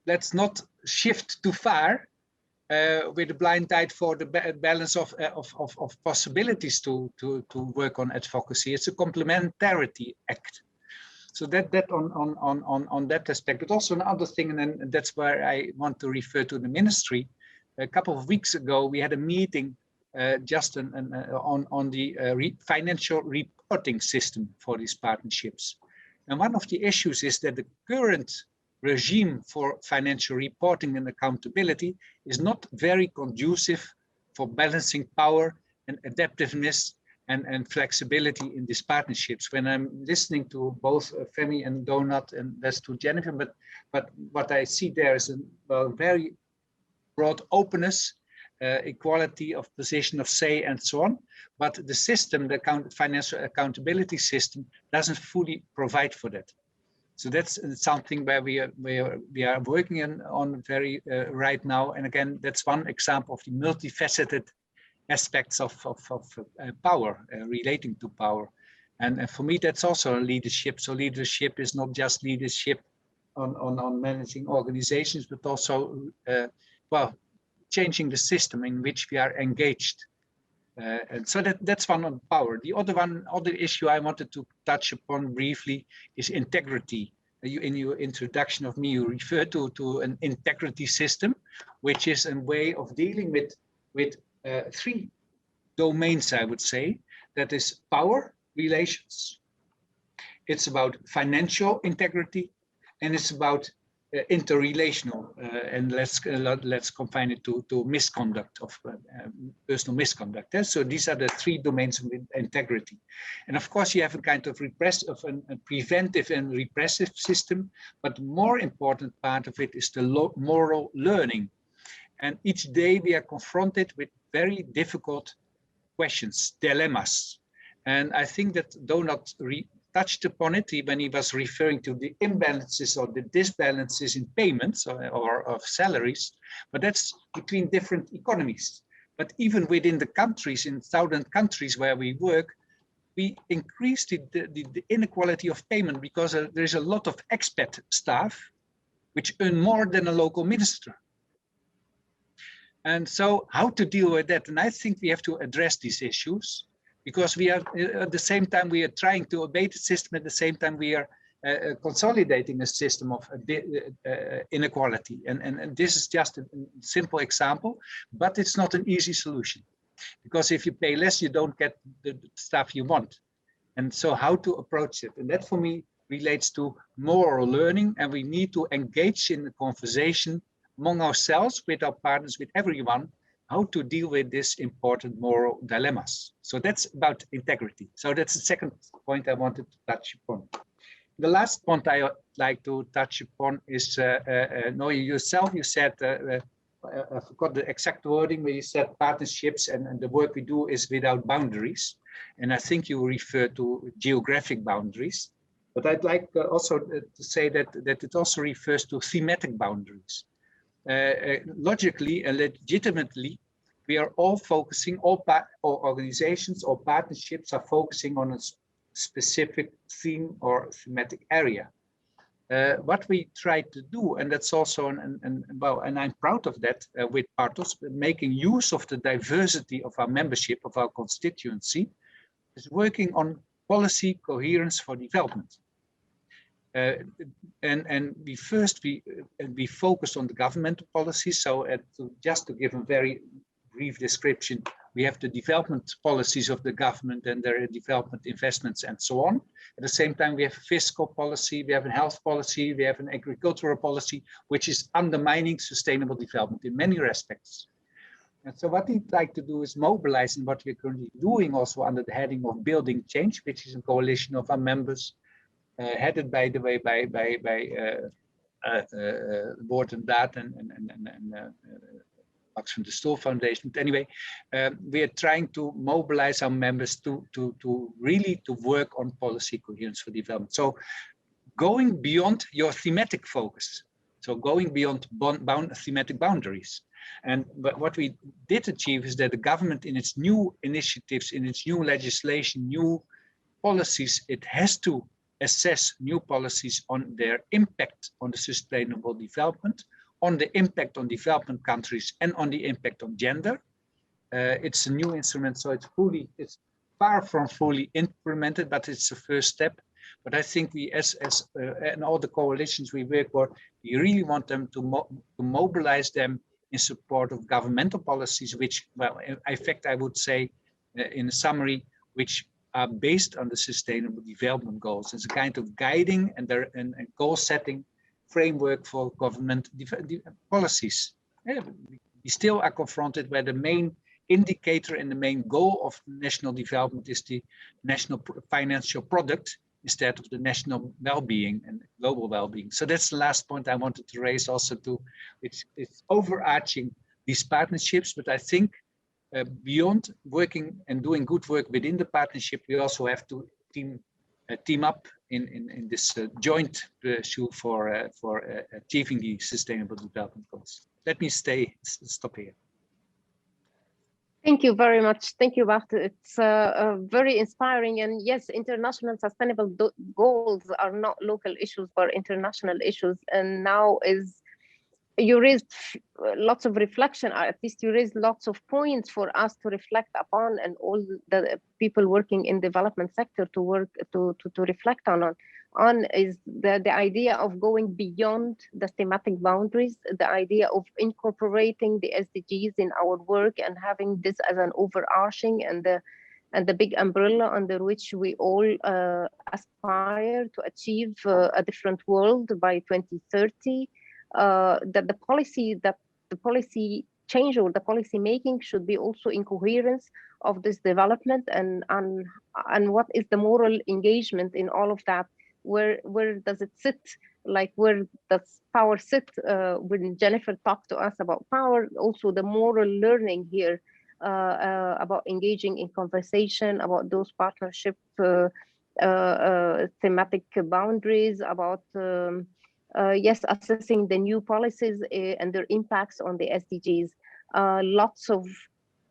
[SPEAKER 8] let's not shift too far with a blind eye for the balance of possibilities to work on advocacy. It's a complementarity act. So that on that aspect, but also another thing, and then that's where I want to refer to the ministry. A couple of weeks ago, we had a meeting just on the financial reporting system for these partnerships. And one of the issues is that the current regime for financial reporting and accountability is not very conducive for balancing power and adaptiveness and flexibility in these partnerships. When I'm listening to both Femy and Donat, and that's to Jennifer, but what I see there is a very broad openness, equality of position of say, and so on. But the system, the financial accountability system, doesn't fully provide for that. So that's something where we are working on very right now. And again, that's one example of the multifaceted aspects of power, relating to power. And for me, that's also leadership. So leadership is not just leadership on managing organizations, but also, well, changing the system in which we are engaged. And so that's one on power. The other issue I wanted to touch upon briefly is integrity. In your introduction of me, you referred to an integrity system, which is a way of dealing with three domains, I would say. That is power relations, it's about financial integrity, and it's about interrelational, and let's confine it to misconduct, of personal misconduct. So these are the three domains of integrity. And of course, you have a kind of a preventive and repressive system, but the more important part of it is the moral learning. And each day we are confronted with very difficult questions, dilemmas. And I think that Donat touched upon it when he was referring to the imbalances or the disbalances in payments or of salaries, but that's between different economies. But even within the countries, in southern countries where we work, we increased the inequality of payment because there is a lot of expat staff which earn more than a local minister. And so how to deal with that? And I think we have to address these issues, because we are at the same time we are trying to abate the system, at the same time we are consolidating a system of inequality. And this is just a simple example, but it's not an easy solution, because if you pay less, you don't get the stuff you want. And so how to approach it? And that for me relates to moral learning, and we need to engage in the conversation among ourselves, with our partners, with everyone, how to deal with this important moral dilemmas. So that's about integrity. So that's the second point I wanted to touch upon. The last point I would like to touch upon is, Noye, yourself, you said, I forgot the exact wording, but you said partnerships and the work we do is without boundaries. And I think you refer to geographic boundaries. But I'd like also to say that it also refers to thematic boundaries. Logically and legitimately, we are all focusing, all organizations or partnerships are focusing on a specific theme or thematic area. What we try to do, and that's also, and I'm proud of that with Partos, making use of the diversity of our membership, of our constituency, is working on policy coherence for development. And we focused on the governmental policies. So just to give a very brief description, we have the development policies of the government and their development investments and so on. At the same time, we have a fiscal policy, we have a health policy, we have an agricultural policy, which is undermining sustainable development in many respects. And so what we'd like to do is mobilize, and what we're currently doing also under the heading of Building Change, which is a coalition of our members, headed, by the way, by Bart and Bart and Max van der Stoel Foundation. But anyway, we are trying to mobilize our members to really work on policy coherence for development. So going beyond your thematic focus, so going beyond thematic boundaries. And what we did achieve is that the government, in its new initiatives, in its new legislation, new policies, it has to assess new policies on their impact on the sustainable development, on the impact on development countries, and on the impact on gender. It's a new instrument, so it's far from fully implemented, but it's a first step. But I think we, and all the coalitions we work for, we really want them to mobilize them in support of governmental policies, which, well, in fact, I would say, in a summary, which are based on the sustainable development goals. It's a kind of guiding and goal setting framework for government policies. We still are confronted where the main indicator and the main goal of national development is the national financial product instead of the national well-being and global well-being. So that's the last point I wanted to raise also to, it's overarching these partnerships, but I think beyond working and doing good work within the partnership, we also have to team up in this joint pursuit for achieving the sustainable development goals. Let me stop here.
[SPEAKER 1] Thank you very much. Thank you, Bart. It's very inspiring. And yes, international sustainable goals are not local issues, but international issues. And now you raised lots of reflection, at least you raised lots of points for us to reflect upon, and all the people working in development sector to reflect on is the idea of going beyond the thematic boundaries, the idea of incorporating the SDGs in our work and having this as an overarching and the big umbrella under which we all aspire to achieve a different world by 2030. That the policy change or the policy making should be also in coherence of this development, and what is the moral engagement in all of that? Where does it sit? Like, where does power sit? When Jennifer talked to us about power, also the moral learning here about engaging in conversation about those partnership thematic boundaries, about yes, assessing the new policies and their impacts on the SDGs. Lots of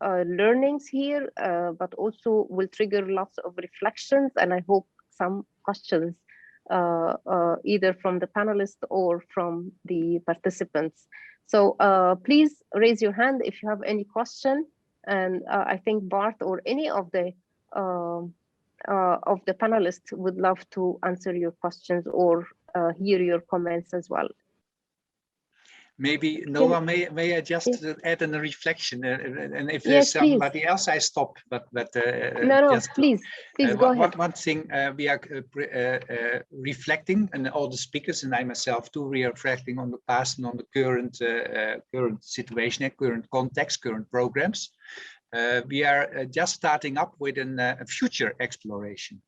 [SPEAKER 1] learnings here, but also will trigger lots of reflections, and I hope some questions either from the panelists or from the participants. So please raise your hand if you have any question, and I think Bart or any of the panelists would love to answer your questions or hear your comments as well.
[SPEAKER 8] Maybe Noah, may I just add in a reflection, and if
[SPEAKER 1] yes,
[SPEAKER 8] there's somebody else, I stop. But
[SPEAKER 1] no, just, please go ahead.
[SPEAKER 8] One thing we are reflecting, and all the speakers and I myself too, we are reflecting on the past and on the current situation, current context, current programs. We are just starting up with a future exploration.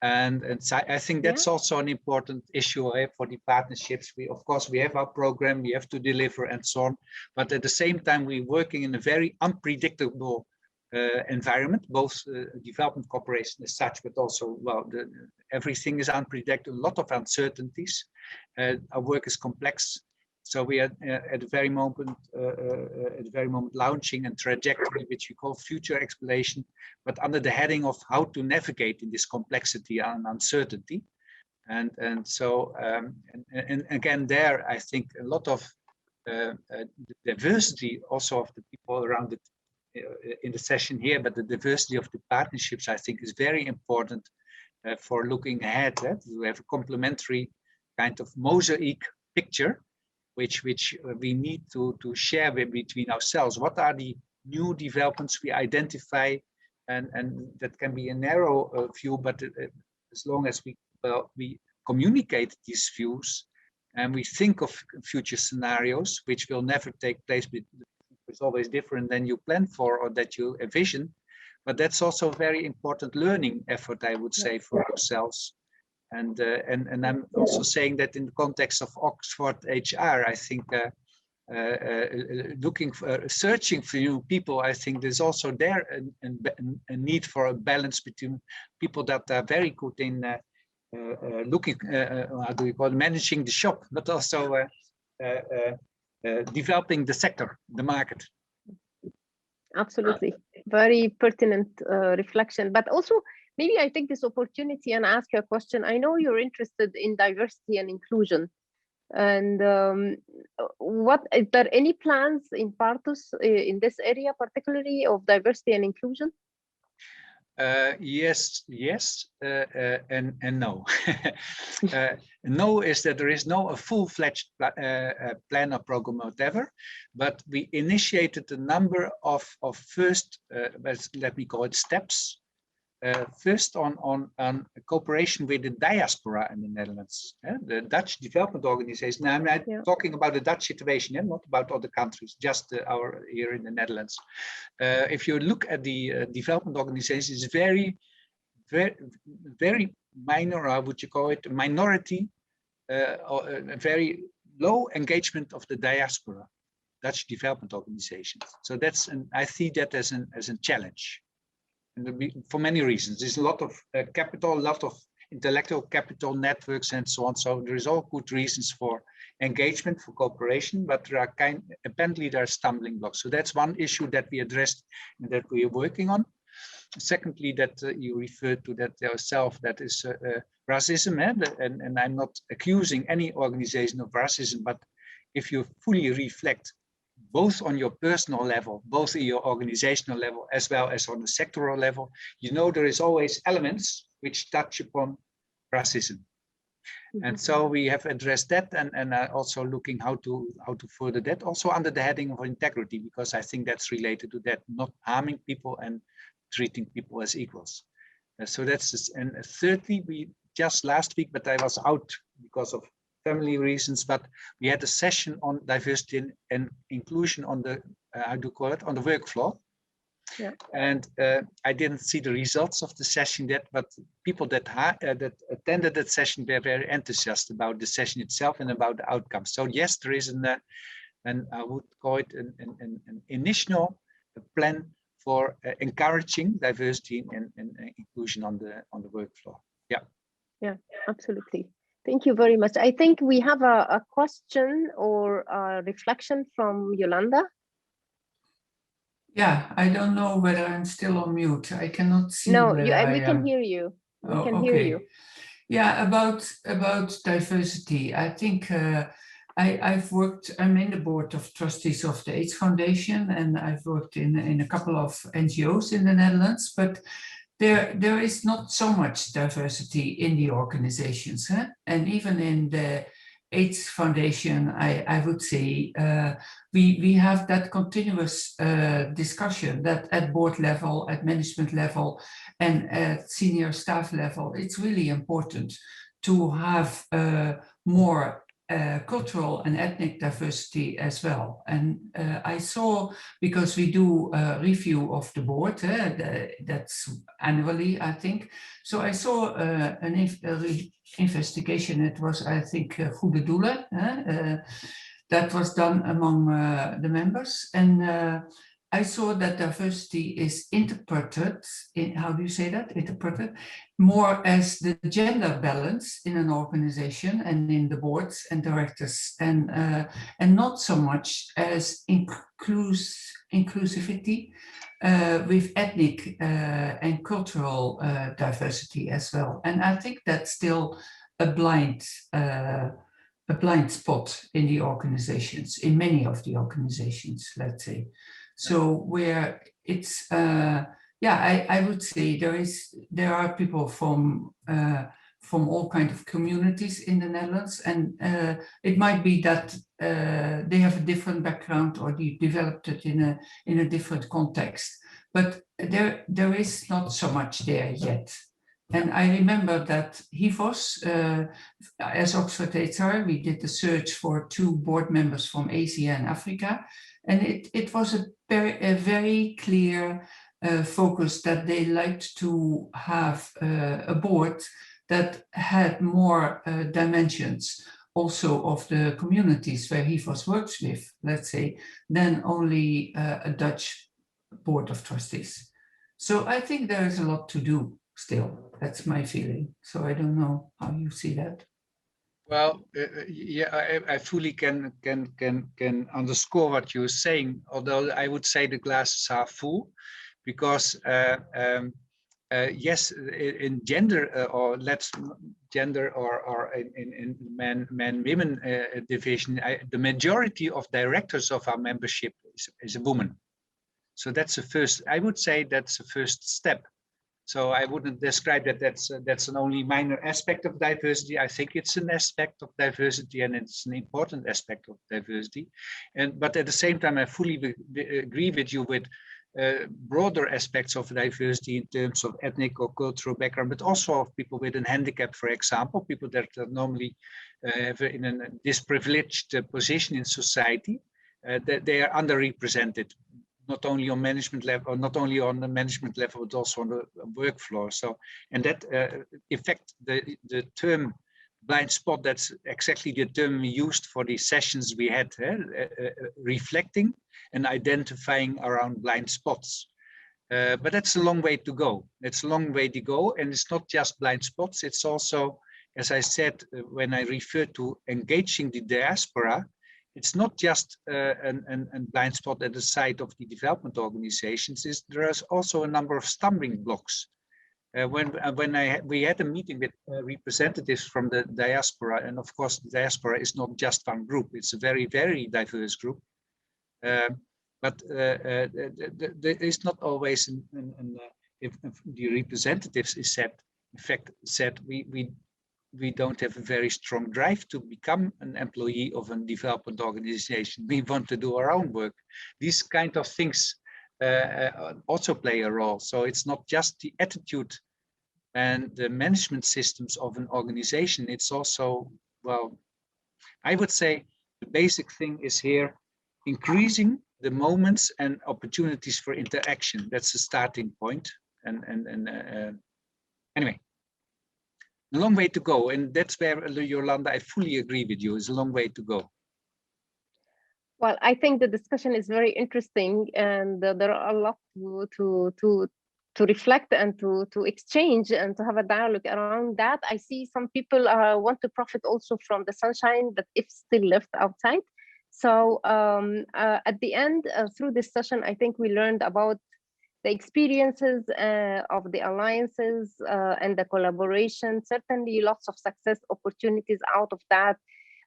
[SPEAKER 8] And so I think that's also an important issue for the partnerships. Of course, we have our program, we have to deliver and so on. But at the same time, we're working in a very unpredictable environment, both development cooperation as such, but also, well, everything is unpredictable, a lot of uncertainties. Our work is complex. So we are at the very moment launching a trajectory which we call future exploration, but under the heading of how to navigate in this complexity and uncertainty. And so again, there I think a lot of diversity also of the people around it in the session here, but the diversity of the partnerships, I think, is very important for looking ahead. We have a complementary kind of mosaic picture, which we need to share between ourselves. What are the new developments we identify, and that can be a narrow view, but as long as we communicate these views and we think of future scenarios, which will never take place, but it's always different than you plan for or that you envision. But that's also a very important learning effort, I would say, for ourselves. And I'm also saying that in the context of Oxford HR, I think searching for new people, I think there's also there a need for a balance between people that are very good in how do we call it, managing the shop, but also developing the sector, the market.
[SPEAKER 1] Absolutely, very pertinent reflection. But also, maybe I take this opportunity and ask you a question. I know you're interested in diversity and inclusion. And is there any plans in Partos in this area, particularly of diversity and inclusion?
[SPEAKER 8] Yes, and no. No is that there is no a full-fledged plan or program or whatever, but we initiated a number of first, let me call it steps. First on cooperation with the diaspora in the Netherlands, the Dutch Development Organization. Now, I'm not talking about the Dutch situation, not about other countries, just our here in the Netherlands. If you look at the development organization, it's very minor, how would you call it, minority, a very low engagement of the diaspora, Dutch Development Organizations. So that's, I see that as a challenge. For many reasons. There's a lot of capital, a lot of intellectual capital networks and so on. So there is all good reasons for engagement, for cooperation, but there are apparently there are stumbling blocks. So that's one issue that we addressed and that we are working on. Secondly, that you referred to that yourself, that is racism, and I'm not accusing any organization of racism, but if you fully reflect both on your personal level, both in your organizational level, as well as on the sectoral level, you know there is always elements which touch upon racism. And so we have addressed that and are also looking how to further that, also under the heading of integrity, because I think that's related to that, not harming people and treating people as equals. So that's this. And thirdly, we just last week, but I was out because of family reasons, but we had a session on diversity and inclusion on the how do you call it, on the work floor.
[SPEAKER 1] Yeah.
[SPEAKER 8] And I didn't see the results of the session yet, but people that attended that session were very enthusiastic about the session itself and about the outcomes. So yes, there is an I would call it an initial plan for encouraging diversity and inclusion on the work floor. Yeah.
[SPEAKER 1] Yeah, absolutely. Thank you very much. I think we have a question or a reflection from Yolanda.
[SPEAKER 4] Yeah, I don't know whether I'm still on mute. I cannot see.
[SPEAKER 1] No, we can hear you. We can hear you.
[SPEAKER 4] Yeah, about diversity. I think I'm in the board of trustees of the AIDS Foundation, and I've worked in a couple of NGOs in the Netherlands, but there is not so much diversity in the organizations, and even in the AIDS Foundation, I would say we have that continuous discussion that at board level, at management level, and at senior staff level, it's really important to have more cultural and ethnic diversity as well. And I saw, because we do a review of the board, that's annually, I think. So I saw an investigation, it was, I think, Goede Doelen, that was done among the members. And I saw that diversity is interpreted, how do you say that? Interpreted more as the gender balance in an organization and in the boards and directors, and not so much as inclusivity with ethnic and cultural diversity as well. And I think that's still a blind spot in the organizations, in many of the organizations, let's say. So where it's yeah, I would say there are people from all kinds of communities in the Netherlands, and it might be that they have a different background or they developed it in a different context. But there is not so much there yet. And I remember that HIVOS, as Oxford HR, we did the search for 2 board members from Asia and Africa, and it was a very clear focus that they liked to have a board that had more dimensions also of the communities where HIVOS works with, let's say, than only a Dutch board of trustees. So I think there is a lot to do still. That's my feeling. So I don't know how you see that.
[SPEAKER 8] Well, yeah, I fully can underscore what you're saying, although I would say the glasses are full, because yes, in gender or in men-women division, the majority of directors of our membership is a woman. So that's the first. I would say that's the first step. So I wouldn't describe that that's an only minor aspect of diversity. I think it's an aspect of diversity, and it's an important aspect of diversity. But at the same time, I fully agree with you with broader aspects of diversity in terms of ethnic or cultural background, but also of people with a handicap, for example, people that are normally have in a disprivileged position in society, that they are underrepresented. Not only on management level, or not only on the management level, but also on the work floor. So, and that effect, the term blind spot, that's exactly the term we used for the sessions we had, reflecting and identifying around blind spots. But that's a long way to go. It's a long way to go, and it's not just blind spots. It's also, as I said, when I refer to engaging the diaspora, it's not just a blind spot at the side of the development organizations. There is also a number of stumbling blocks. When we had a meeting with representatives from the diaspora, and of course the diaspora is not just one group, it's a very, very diverse group. But there is not always, if the representatives is said, in fact, said we don't have a very strong drive to become an employee of a development organization. We want to do our own work. These kind of things also play a role. So it's not just the attitude and the management systems of an organization. It's also, well, I would say the basic thing is here, increasing the moments and opportunities for interaction. That's the starting point. Anyway. A long way to go, and that's where, Yolanda, I fully agree with you. It's a long way to go.
[SPEAKER 1] Well, I think the discussion is very interesting, and there are a lot to reflect and to exchange and to have a dialogue around that. I see some people want to profit also from the sunshine that if still left outside. So at the end, through this session, I think we learned about the experiences of the alliances and the collaboration, certainly lots of success opportunities out of that.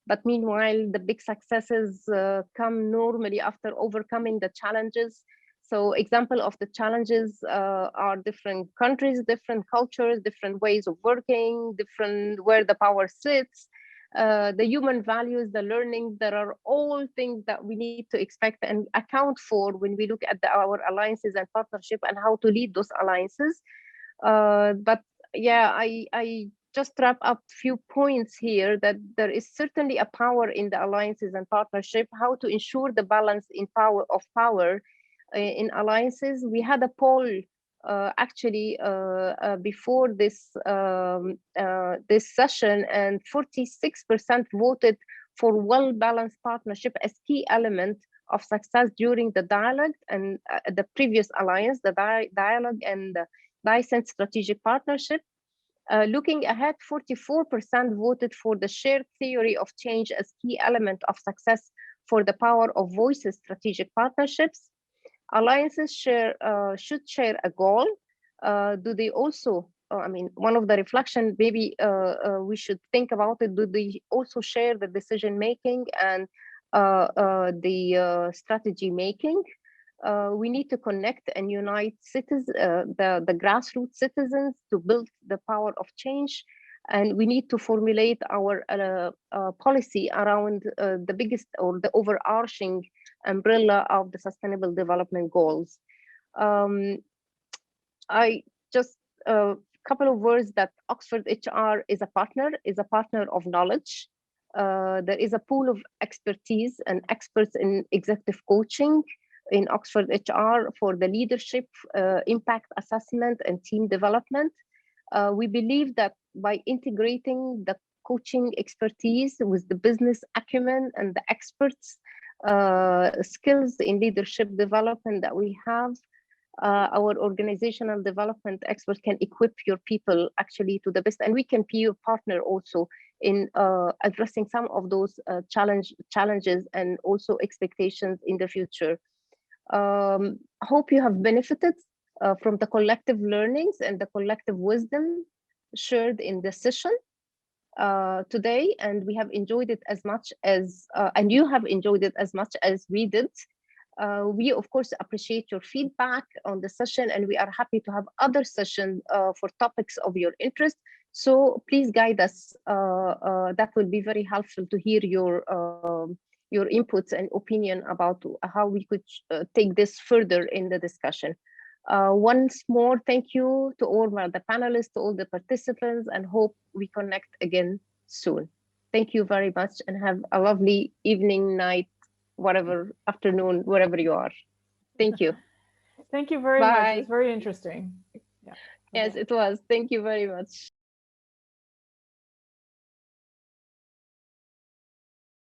[SPEAKER 1] But meanwhile, the big successes come normally after overcoming the challenges. So example of the challenges are different countries, different cultures, different ways of working, different where the power sits, the human values, the learning. There are all things that we need to expect and account for when we look at our alliances and partnership and how to lead those alliances. But yeah, I just wrap up a few points here that there is certainly a power in the alliances and partnership, how to ensure the balance in power in alliances. We had a poll actually before this this session, and 46% voted for well-balanced partnership as key element of success during the dialogue and the previous alliance, the dialogue and the Dicent strategic partnership. Looking ahead, 44% voted for the shared theory of change as key element of success for the power of voices strategic partnerships. Alliances should share a goal. Do they also, I mean, one of the reflection, maybe we should think about it, do they also share the decision making and the strategy making? We need to connect and unite the grassroots citizens to build the power of change. And we need to formulate our policy around the biggest or the overarching umbrella of the Sustainable Development Goals. I just a couple of words that Oxford HR is a partner of knowledge. There is a pool of expertise and experts in executive coaching in Oxford HR for the leadership, impact assessment, and team development. We believe that by integrating the coaching expertise with the business acumen and the experts skills in leadership development that we have, our organizational development experts can equip your people actually to the best, and we can be your partner also in addressing some of those challenges and also expectations in the future. Hope you have benefited from the collective learnings and the collective wisdom shared in this session today, and we have enjoyed it as much as, and you have enjoyed it as much as we did. We of course appreciate your feedback on the session, and we are happy to have other sessions for topics of your interest. So please guide us. That will be very helpful to hear your inputs and opinion about how we could take this further in the discussion. Once more, thank you to all the panelists, to all the participants, and hope we connect again soon. Thank you very much, and have a lovely evening, night, whatever, afternoon, wherever you are. Thank you.
[SPEAKER 6] Thank you very much. It's very interesting. Yeah.
[SPEAKER 1] Yes, it was. Thank you very much.